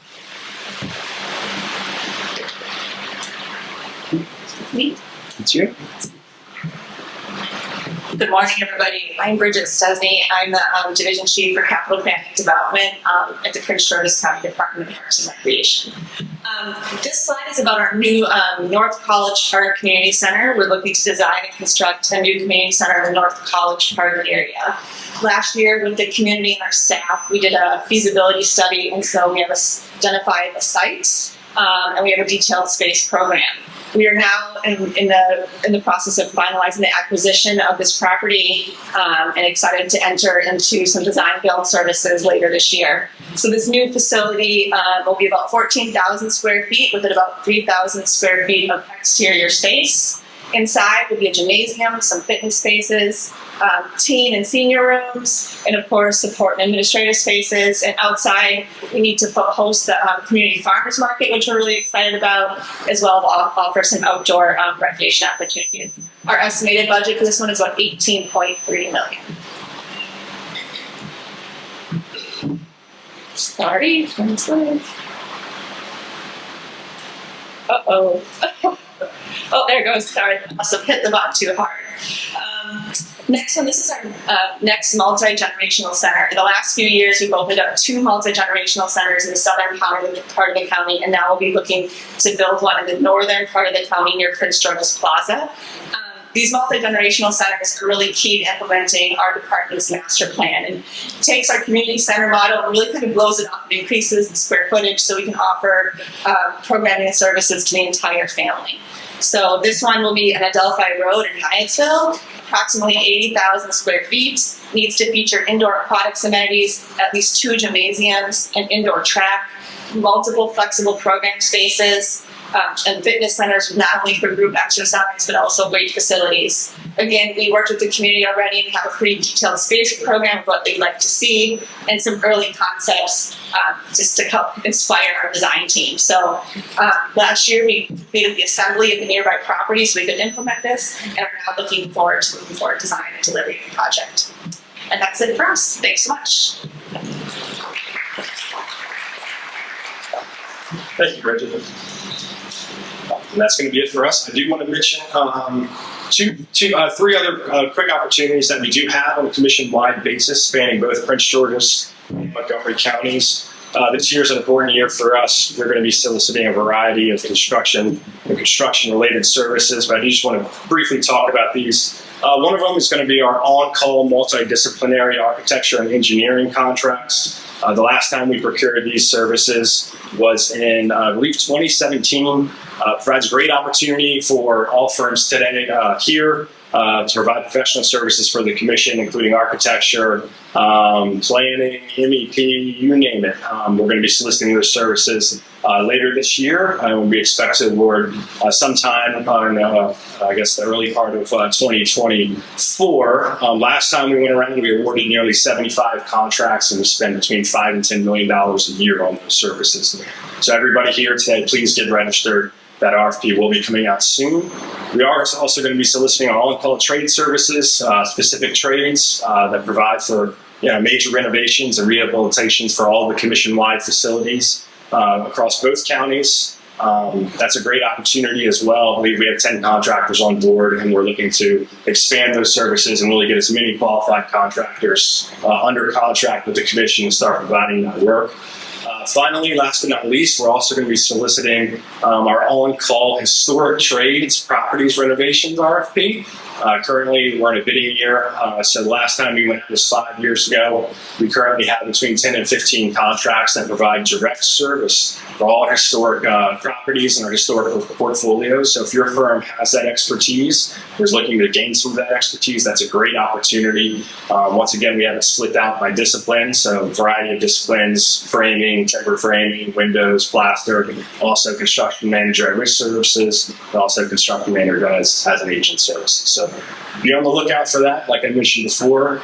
Me? It's you. Good morning, everybody. I'm Bridget Stesney. I'm the Division Chief for Capital Planning and Development at the Prince George's County Department of Parks and Recreation. This slide is about our new North College Park Community Center. We're looking to design and construct a new community center in the North College Park area. Last year, with the community and our staff, we did a feasibility study, and so we have identified a site, and we have a detailed space program. We are now in the process of finalizing the acquisition of this property and excited to enter into some design build services later this year. So this new facility will be about 14,000 square feet with about 3,000 square feet of exterior space. Inside will be a gymnasium, some fitness spaces, teen and senior rooms, and of course support and administrative spaces. And outside, we need to host the community farmers market, which we're really excited about, as well as offer some outdoor recreation opportunities. Our estimated budget for this one is about $18.3 million. Sorry, one slide. Uh-oh. Oh, there it goes. Sorry, I must have hit the button too hard. Next one, this is our next multi-generational center. In the last few years, we've opened up 2 multi-generational centers in the southern part of the county, and now we'll be looking to build one in the northern part of the county near Prince George's Plaza. These multi-generational centers are really key to implementing our department's master plan, and takes our community center model and really kind of blows it up and increases the square footage so we can offer programming and services to the entire family. So this one will be on Adelphi Road in Hyattsville, approximately 80,000 square feet, needs to feature indoor aquatics amenities, at least 2 gymnasiums, an indoor track, multiple flexible program spaces, and fitness centers, not only for group exercise, but also weight facilities. Again, we worked with the community already and have a pretty detailed space program of what they'd like to see, and some early concepts just to help inspire our design team. So last year, we completed the assembly of the nearby property so we could implement this, and we're now looking forward to moving forward design and delivery of the project. And that's it for us. Thanks so much. Thank you, Bridget. And that's going to be it for us. I do want to mention 3 other quick opportunities that we do have on a commission-wide basis, spanning both Prince George's and Montgomery counties. This year is an important year for us. We're going to be soliciting a variety of construction and construction-related services, but I just want to briefly talk about these. One of them is going to be our on-call multidisciplinary architecture and engineering contracts. The last time we procured these services was in, I believe, 2017. Provides a great opportunity for all firms today here to provide professional services for the commission, including architecture, planning, MEP, you name it. We're going to be soliciting those services later this year. We expect to award sometime on, I guess, the early part of 2024. Last time we went around, we awarded nearly 75 contracts, and we spent between $5 and $10 million a year on those services. So everybody here today, please get registered. That RFP will be coming out soon. We are also going to be soliciting our on-call trade services, specific trades that provide for major renovations and rehabilitations for all the commission-wide facilities across both counties. That's a great opportunity as well. I believe we have 10 contractors on board, and we're looking to expand those services and really get as many qualified contractors under contract with the commission and start providing that work. Finally, last but not least, we're also going to be soliciting our on-call historic trades properties renovations RFP. Currently, we're in a bidding year. So the last time we went was 5 years ago. We currently have between 10 and 15 contracts that provide direct service for all our historic properties and our historical portfolios. So if your firm has that expertise, or is looking to gain some of that expertise, that's a great opportunity. Once again, we have it split out by discipline. So a variety of disciplines: framing, timber framing, windows, plaster, also construction manager at risk services, and also construction manager as an agent services. So be on the lookout for that. Like I mentioned before,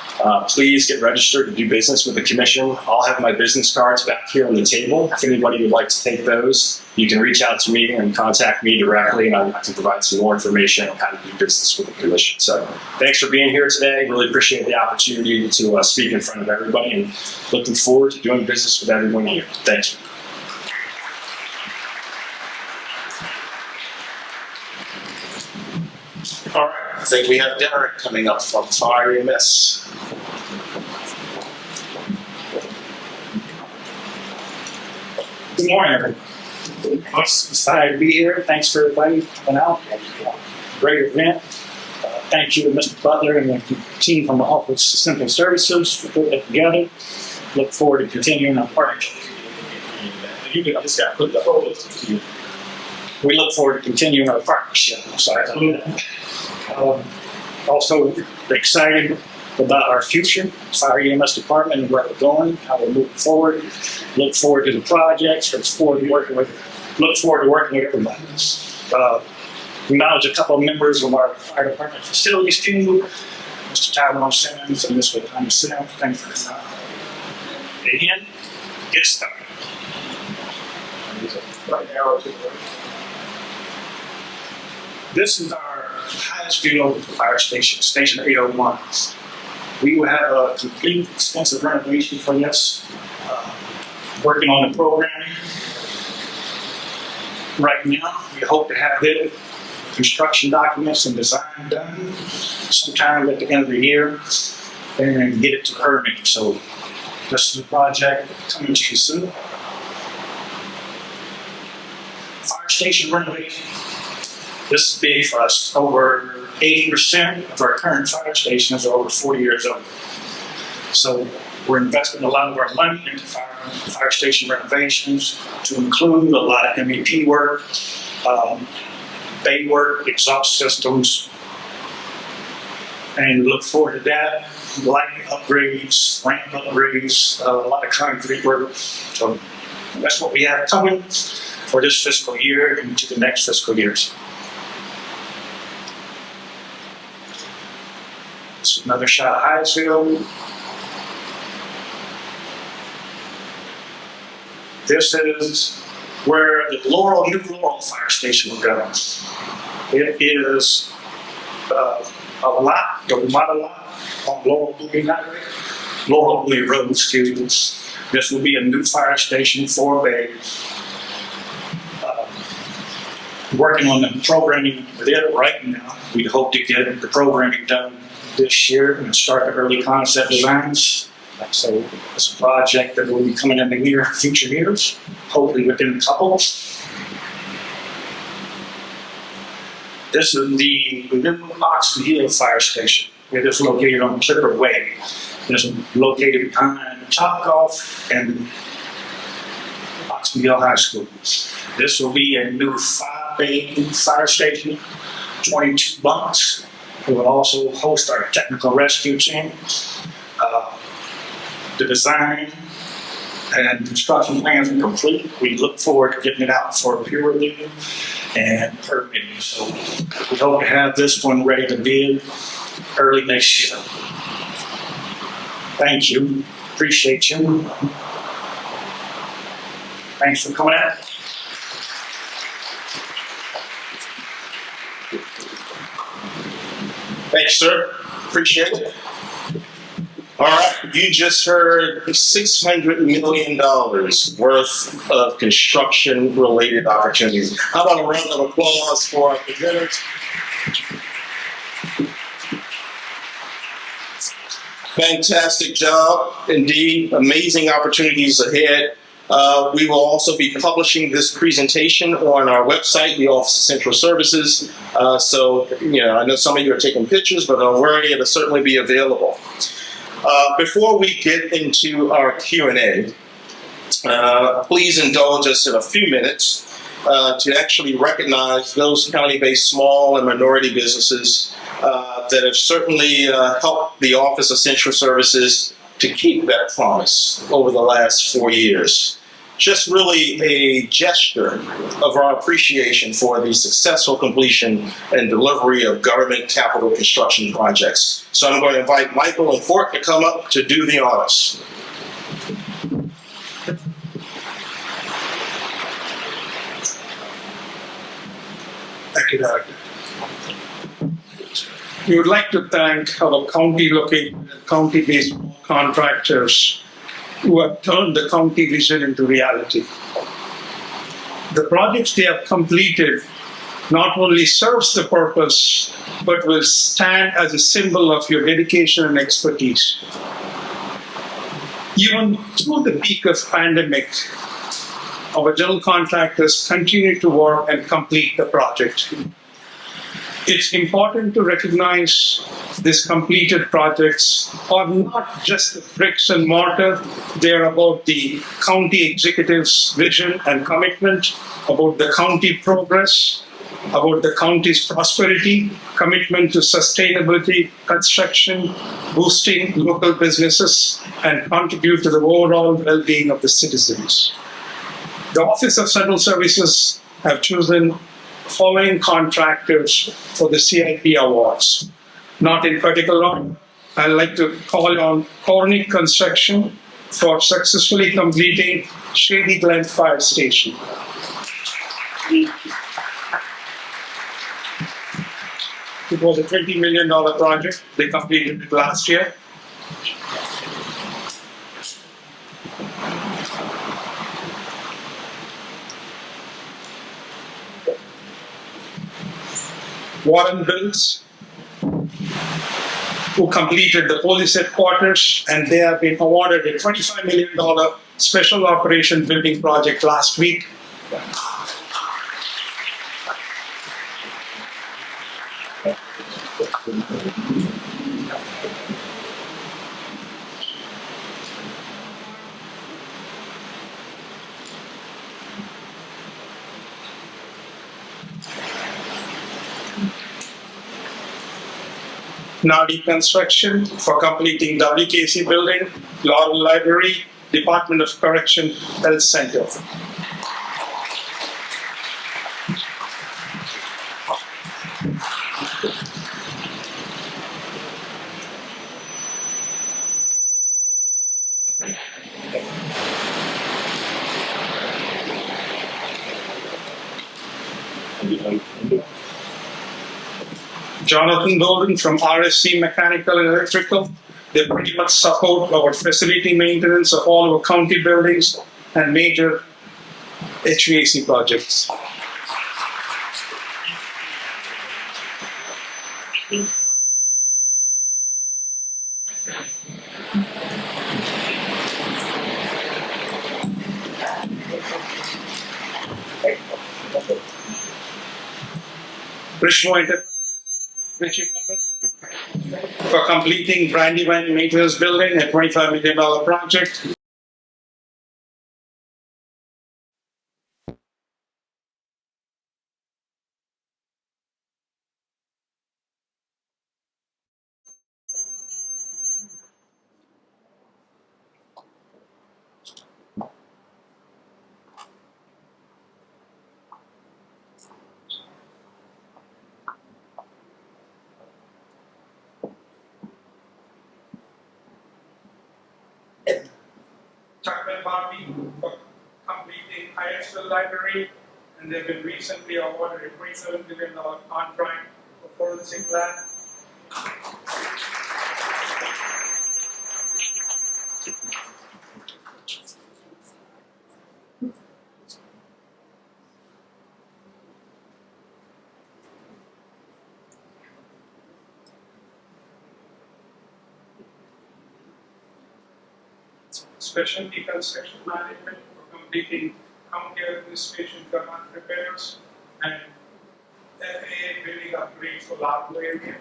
please get registered to do business with the commission. I'll have my business cards back here on the table. If anybody would like to take those, you can reach out to me and contact me directly, and I can provide some more information on how to do business with the commission. So thanks for being here today. Really appreciate the opportunity to speak in front of everybody, and looking forward to doing business with everyone here. Thank you. All right, I think we have Derek coming up from Fire EMS. Good morning, everyone. I'm excited to be here. Thanks for everybody coming out. Great event. Thank you to Mr. Butler and the team from the Office of Central Services for putting it together. Look forward to continuing our partnership. We look forward to continuing our partnership. Also excited about our future, Fire EMS department, and where we're going, how we're moving forward. Look forward to the projects. Look forward to working with everybody. Acknowledge a couple of members of our fire department facilities team, Mr. Tyrone Simmons and Mr. Thomas Simmons. Thanks for coming out. Again, get started. This is our Hyattsville Fire Station, Station 801. We will have a complete extensive renovation for this. Working on the programming. Right now, we hope to have it, construction documents and design done sometime at the end of the year and get it to permitting. So this is a project coming to you soon. Fire station renovation. This is big for us. Over 80% of our current fire stations are over 40 years old. So we're investing a lot of our money into fire station renovations, to include a lot of MEP work, bay work, exhaust systems, and look forward to that. Lighting upgrades, ramp upgrades, a lot of concrete work. So that's what we have coming for this fiscal year and into the next fiscal years. This is another shot of Hyattsville. This is where the New Laurel Fire Station will go. It is a lot on Laurel Lee Road, excuse me. This will be a new fire station, 4 bay. Working on the programming with it right now. We hope to get the programming done this year and start the early concept designs. So it's a project that will be coming in the near future years, hopefully within a couple. This is the new Oxford Hill Fire Station. It is located on Clipper Way. It is located behind Topgolf and Oxford Hill High School. This will be a new 5-bay fire station, 22 bunks. It will also host our technical rescue team. The design and construction plans are complete. We look forward to getting it out for peer review and permitting. So we hope to have this one ready to bid early next year. Thank you. Appreciate you. Thanks for coming out. Thanks, sir. Appreciate it. All right, you just heard $600 million worth of construction-related opportunities. How about a round of applause for our presenters? Fantastic job, indeed. Amazing opportunities ahead. We will also be publishing this presentation on our website, the Office of Central Services. So, I know some of you are taking pictures, but don't worry, it'll certainly be available. Before we get into our Q&A, please indulge us in a few minutes to actually recognize those county-based small and minority businesses that have certainly helped the Office of Central Services to keep that promise over the last 4 years. Just really a gesture of our appreciation for the successful completion and delivery of government capital construction projects. So I'm going to invite Michael and Fort to come up to do the honors. Thank you, Director. We would like to thank our county-located and county-based contractors who have turned the county vision into reality. The projects they have completed not only serves the purpose, but will stand as a symbol of your dedication and expertise. Even through the peak of pandemic, our general contractors continue to work and complete the project. It's important to recognize these completed projects are not just the bricks and mortar, they're about the county executive's vision and commitment, about the county progress, about the county's prosperity, commitment to sustainability, construction, boosting local businesses, and contribute to the overall well-being of the citizens. The Office of Central Services have chosen following contractors for the CIP awards. Not in particular order, I'd like to call on Cornick Construction for successfully completing Shady Glen Fire Station. It was a $20 million project. They completed it last year. Warren Bills, who completed the police headquarters, and they have been awarded a $25 million special operation building project last week. Nadi Construction for completing WKC building, Laurel Library, Department of Correction Health Center. Jonathan Golden from RSC Mechanical and Electrical. They pretty much support our facility maintenance of all our county buildings and major HVAC projects. Richmond Enterprises, for completing Brandywine Maintenance Building, a $25 million project. Tuckman Barbie for completing Hyattsville Library, and they've been recently awarded a $27 million contract for forensic lab. Specialty Construction Management for completing county administration command repairs, and FAA building upgrades for Largo area.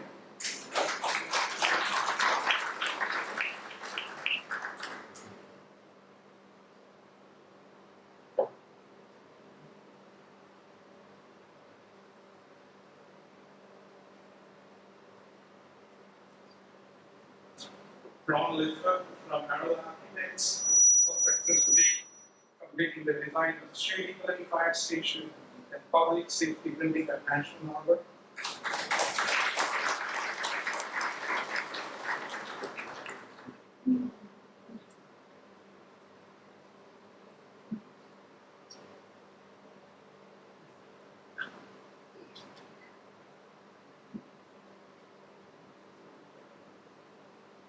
Ron Lifford from Harold Architects for successfully completing the design of Shady Glen Fire Station and public safety building at National Harbor.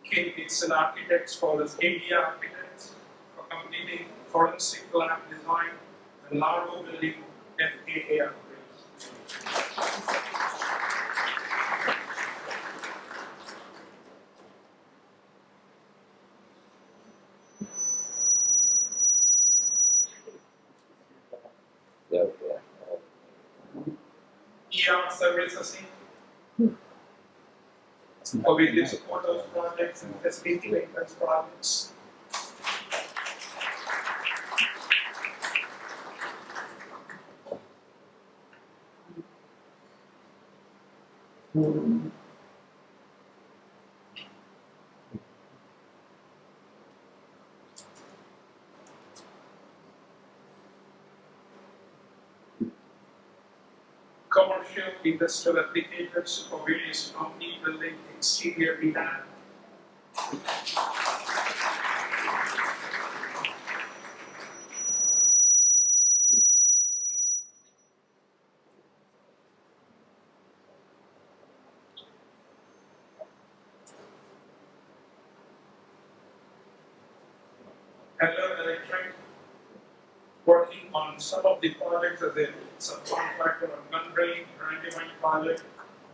Kate Dixon Architects for the AD Architects for completing forensic lab design and Largo building FAA upgrades. ER Services for various support of projects and facility maintenance projects. Commercial industrial applicators for various company building exterior rehab. Hello Electric, working on some of the projects as a subcontractor on Gunbrain, Brandywine project,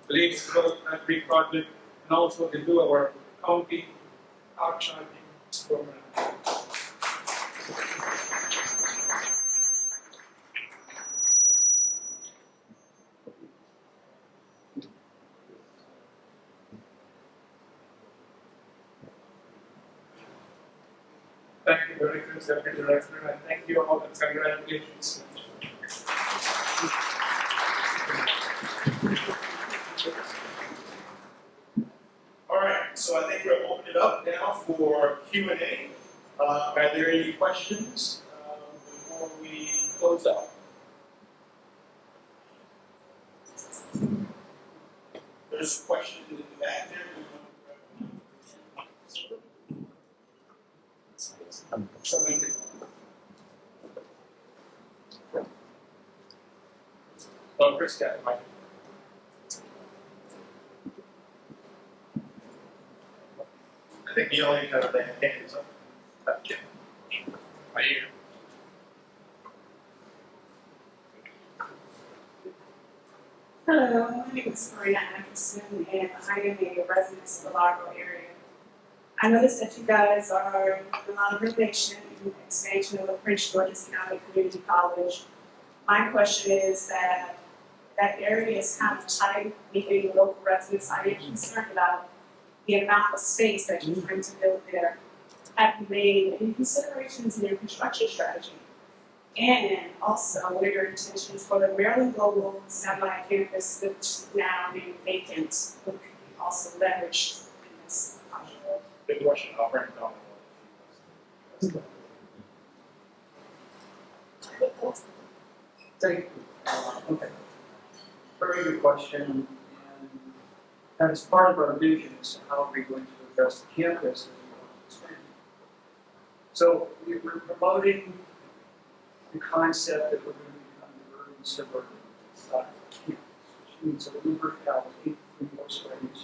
Lakesburg Battery project, and also they do our county car charging program. Thank you very much, Deputy Director, and thank you all, and congratulations. All right, so I think we're opening it up now for Q&A. Are there any questions before we close out? There's a question in the back there. Somebody can. Oh, Chris got it, Mike. I think the only kind of thing is up. Right here. Hello, my name is Marina Anderson, and I am a resident of the Largo area. I noticed that you guys are a lot of renovation and expansion of the Prince George's County Community College. My question is that area is kind of tight, meeting local residents. I am concerned about the amount of space that you're trying to build there. Have you made any considerations in your construction strategy? And also, what are your intentions for the Maryland Global Satellite Campus, which is now being vacant, which could be also leveraged in this project? Good question. I'll bring it down. Thank you. Okay. Very good question. And as part of our vision is how are we going to address the campus as we want to expand. So we're promoting the concept that we're going to become the urban suburban campus, which means a locality in most ways.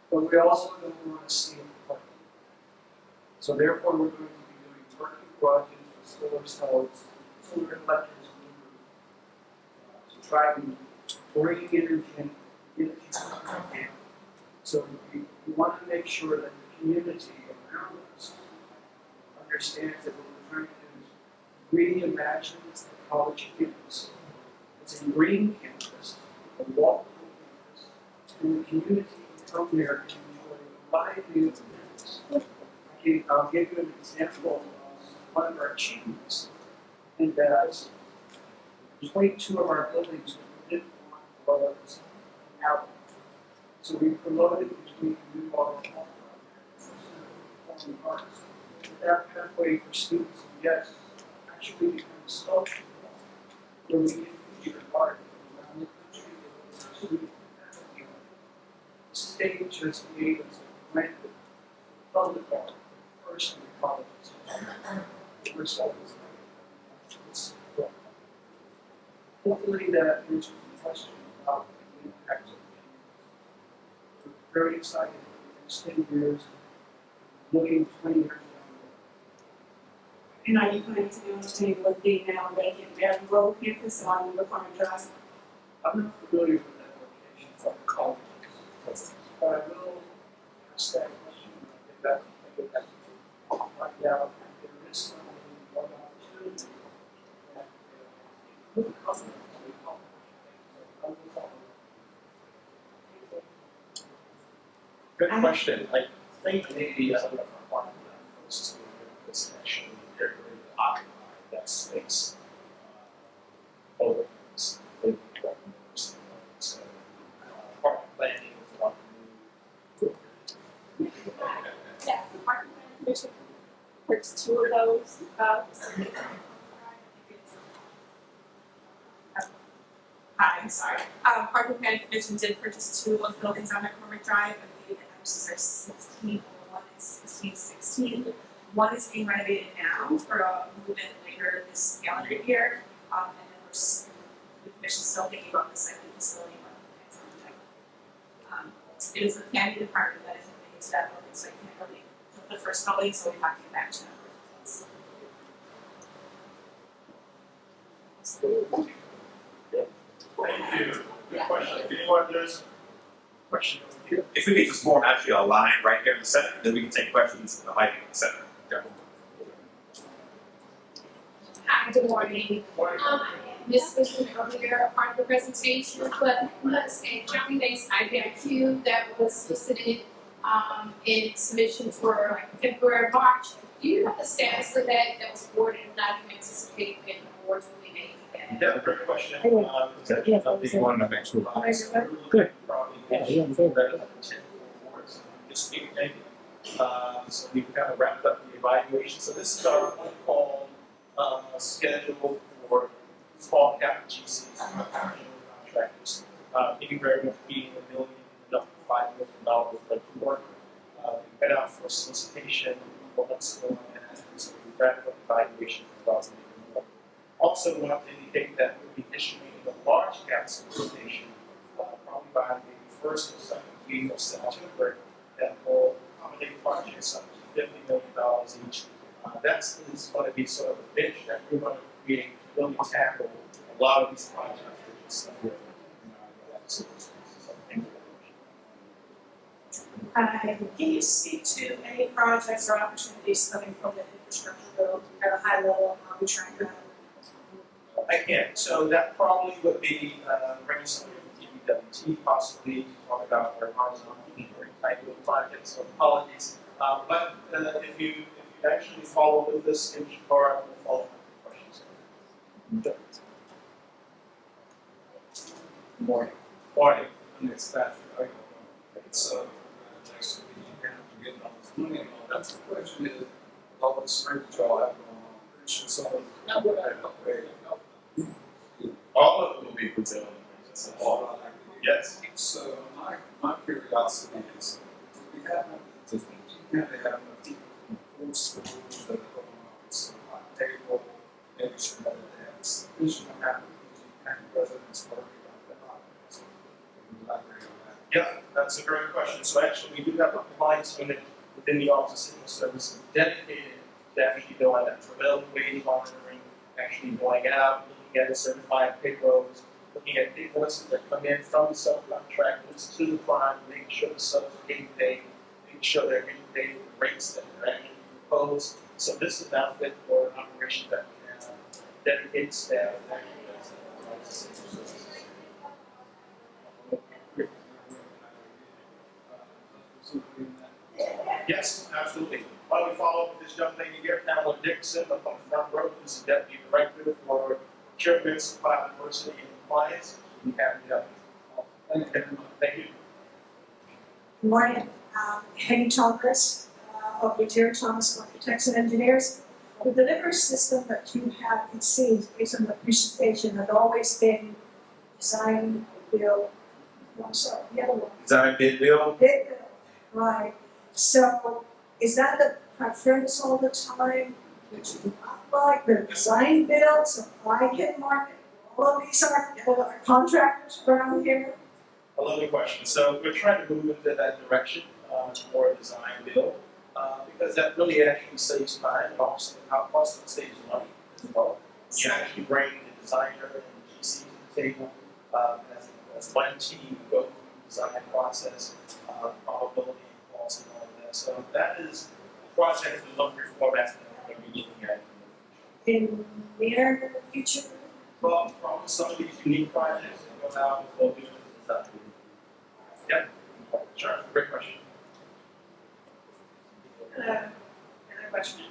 But we also don't want to see it parking. So therefore, we're going to be doing parking garages for solar cells, solar collectors, to try to bring energy to the campus. So we want to make sure that the community around us understands that what we're trying to do is reimagine the college campus. It's a green campus, a walkable campus, and the community can come there and enjoy a variety of events. I'll give you an example of one of our achievements, and that is 22 of our buildings didn't want was out. So we promoted between new water and arts. That pathway for students, yes, actually become a sculpture where we can feature art around the country. Stage has made us grant the public art first in the colleges. First of all, hopefully that answers the question about the impact of the We're very excited for the next 10 years, looking 20 years down And are you planning to do anything with the now vacant Baton Road campus on the corner drive? the road. I'm not familiar with that location from colleges, but I will ask that question. I get back to find out if there is some one opportunity that could come to the college. So I will follow. Good question. I think maybe some of our folks to this actually they're going to occupy that space over this. So, park planning is not Yes, the parking plan commission purchased two of those, Hi, I'm sorry. Parking Plan Commission did purchase two of the buildings on McCormick Drive. I believe the addresses are 16, one is 1616. One is being renovated now for a move-in later this calendar year. And then the commission's still thinking about the second facility. It is the planning department that is moving into that building, so I can't really put the first building, so we have to get back to that. Thank you. Good question. Anyone there's question over here? If we could just form actually a line right here in the center, then we can take questions in the mic in the center. Yeah. Hi, good morning. This was an earlier part of the presentation, but let's say Johnny Days IBIQ that was solicited in submission for like February, March. Do you know the status of that was awarded and not even anticipated getting awards will be made? Yeah, great question. Good. This week, maybe. So we kind of wrapped up the evaluation. So this is our one call schedule for small cap GCs contractors. Anywhere between $1 million and up to $5 million worth of work. We head out for solicitation. What's going on? So we wrapped up the evaluation for 2021. Also want to indicate that we'll be issuing a large cap solicitation probably by the first or second week of September that will accommodate projects up to $50 million each. That is going to be sort of a pitch that we're going to create to really tackle a lot of these projects. Can you speak to any projects or opportunities coming from the infrastructure bill at a high level of how we try to I can. So that probably would be bringing something from DPWT, possibly talk about our horizontal engineering type of projects. So apologies. But if you actually follow with this in car, I will follow up with questions. Good morning. Morning. I'm Nick Stafford. So, nice to meet you. You're getting all this money and all that. The question is, all the strength y'all have going on, pretty sure some of them would have upgraded. All of them will be presented. All of them. Yes. So, my curiosity is, we have enough, to have enough people rules, the rules that are going on, so on table, making sure that it has vision happen, and residents working on that. So, can you elaborate on that? Yeah, that's a great question. So actually, we do have a compliance unit within the Office of Civil Service dedicated to actually doing that prevailing monitoring, actually going out, looking at certified payrolls, looking at invoices that come in from the subcontractors to the client, making sure the subs are getting paid, making sure they're getting paid the rates that are actually proposed. So this is an outfit for an operation that we have dedicated staff that actually does that for Office of Civil Services. Yes, absolutely. Why don't we follow up with this young lady here, Pamela Dixon, up on the front row, who's the Deputy Director for Procurement, Supply, Diversity, and Compliance. You have the Thank you. Good morning. Henny Chalmers of Retier Thomas Architects and Engineers. The delivery system that you have conceived based on the presentation had always been design, build, I'm sorry, the other one. Design, bid, build. Bid, build, right. So is that the preference all the time? Which you not like the design build, supply can market? All of these are contractors around here. I love the question. So we're trying to move into that direction, more design build, because that really actually saves time and also saves money as well. You actually bring the designer and the GC to the table as one team, go through the design process, probability, cost, and all of that. So that is a project delivery format that we're going to be looking at. In the near future? Well, probably some of these unique projects that go out will be design. Yeah, sure, great question. Another question.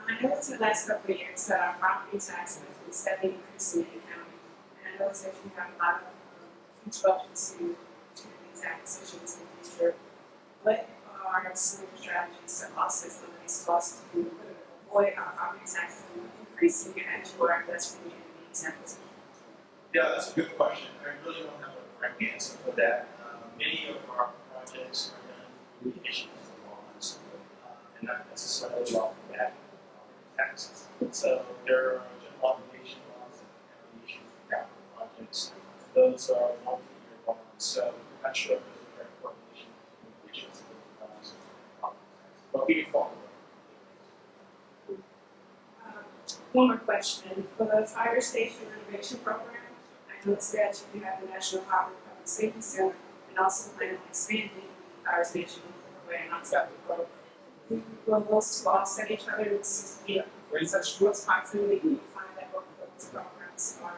I noticed in the last couple of years that our property tax has been steadily increasing in the county. And I noticed that you have a lot of huge budgets to these acquisitions in the future. What are some of the strategies to offset some of these costs to avoid our property taxes from increasing as you are investing in these acquisitions? Yeah, that's a good question. I really don't have a correct answer for that. Many of our projects are done through the issues of bonds, and not necessarily off the back of taxes. So there are general obligation bonds that can be issued for capital projects. Those are multi-year bonds, so I'm not sure if there's a direct correlation between the issues of bonds and property taxes. But we can follow up. One more question. For the fire station renovation program, I noticed that you have the National Highway Public Safety Center and also plan on expanding the fire station program outside the program. Will those two offset each other? It's such close proximity. You find that both of those programs are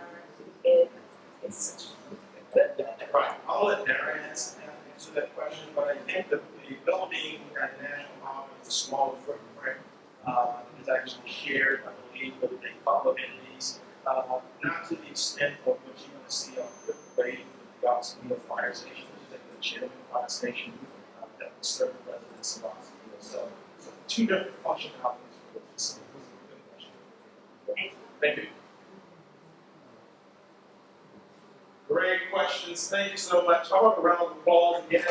in such. Right, I'll let Darren answer that question, but I think the building at National Highway is a smaller footprint, is actually shared, I believe, with a couple of entities, not to the extent of what you're going to see on the way with the Oxford Fire Station, which is a legitimate fire station that will serve residents of Oxford. So two different functionalities for the facility. Good question. Thank you. Great questions. Thank you so much. How about a round of applause again?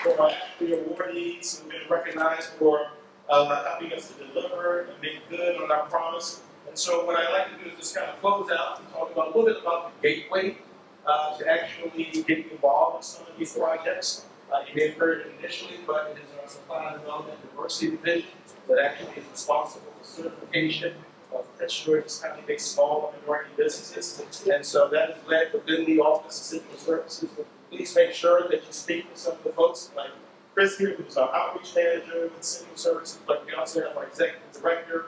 For our the awardees who've been recognized for helping us to deliver and make good on our promise. And so what I'd like to do is just kind of close out and talk about a little bit about the gateway to actually get involved in some of these projects. You may have heard it initially, but it is our Supply and Development Diversity Division that actually is responsible for certification of Prince George's County-based small and minority businesses. And so that is led within the Office of Civil Services. Please make sure that you speak with some of the folks like Chris here, who's our outreach manager with Civil Services, but we also have our executive director,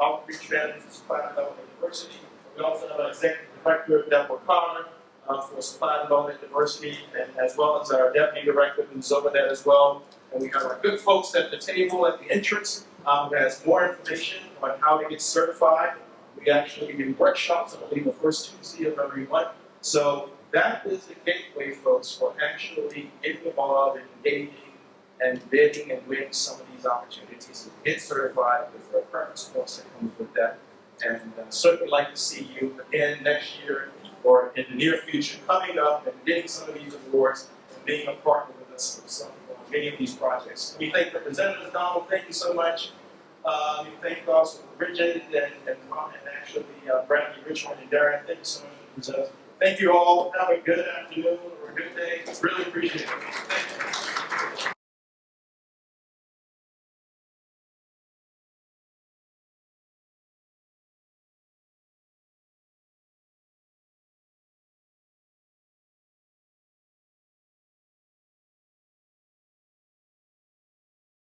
outreach manager for Supply and Development Diversity. We also have our executive director, Deborah Connor, for Supply and Development Diversity, and as well as our deputy director who's over there as well. And we have our good folks at the table at the entrance that has more information on how to get certified. We actually do workshops, I believe, the first Tuesday of every month. So that is the gateway, folks, for actually getting involved and engaging and bidding and winning some of these opportunities to get certified with the preference course that comes with that. And certainly like to see you again next year or in the near future coming up and getting some of these awards and being a partner with us for some, many of these projects. We thank Representative Donald, thank you so much. We thank also Bridget and actually Bradley, Richmond, and Darren. Thank you so much, Representative. Thank you all. Have a good afternoon or a good day. Really appreciate it. Thank you.